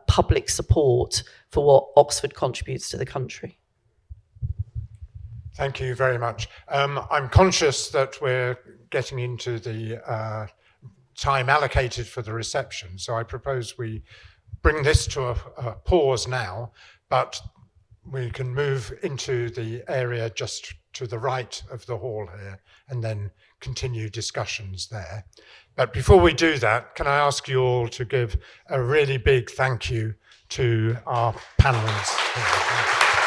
Speaker 4: public support for what Oxford contributes to the country.
Speaker 1: Thank you very much. I'm conscious that we're getting into the time allocated for the reception, so I propose we bring this to a pause now, but we can move into the area just to the right of the hall here and then continue discussions there. But before we do that, can I ask you all to give a really big thank you to our panelists.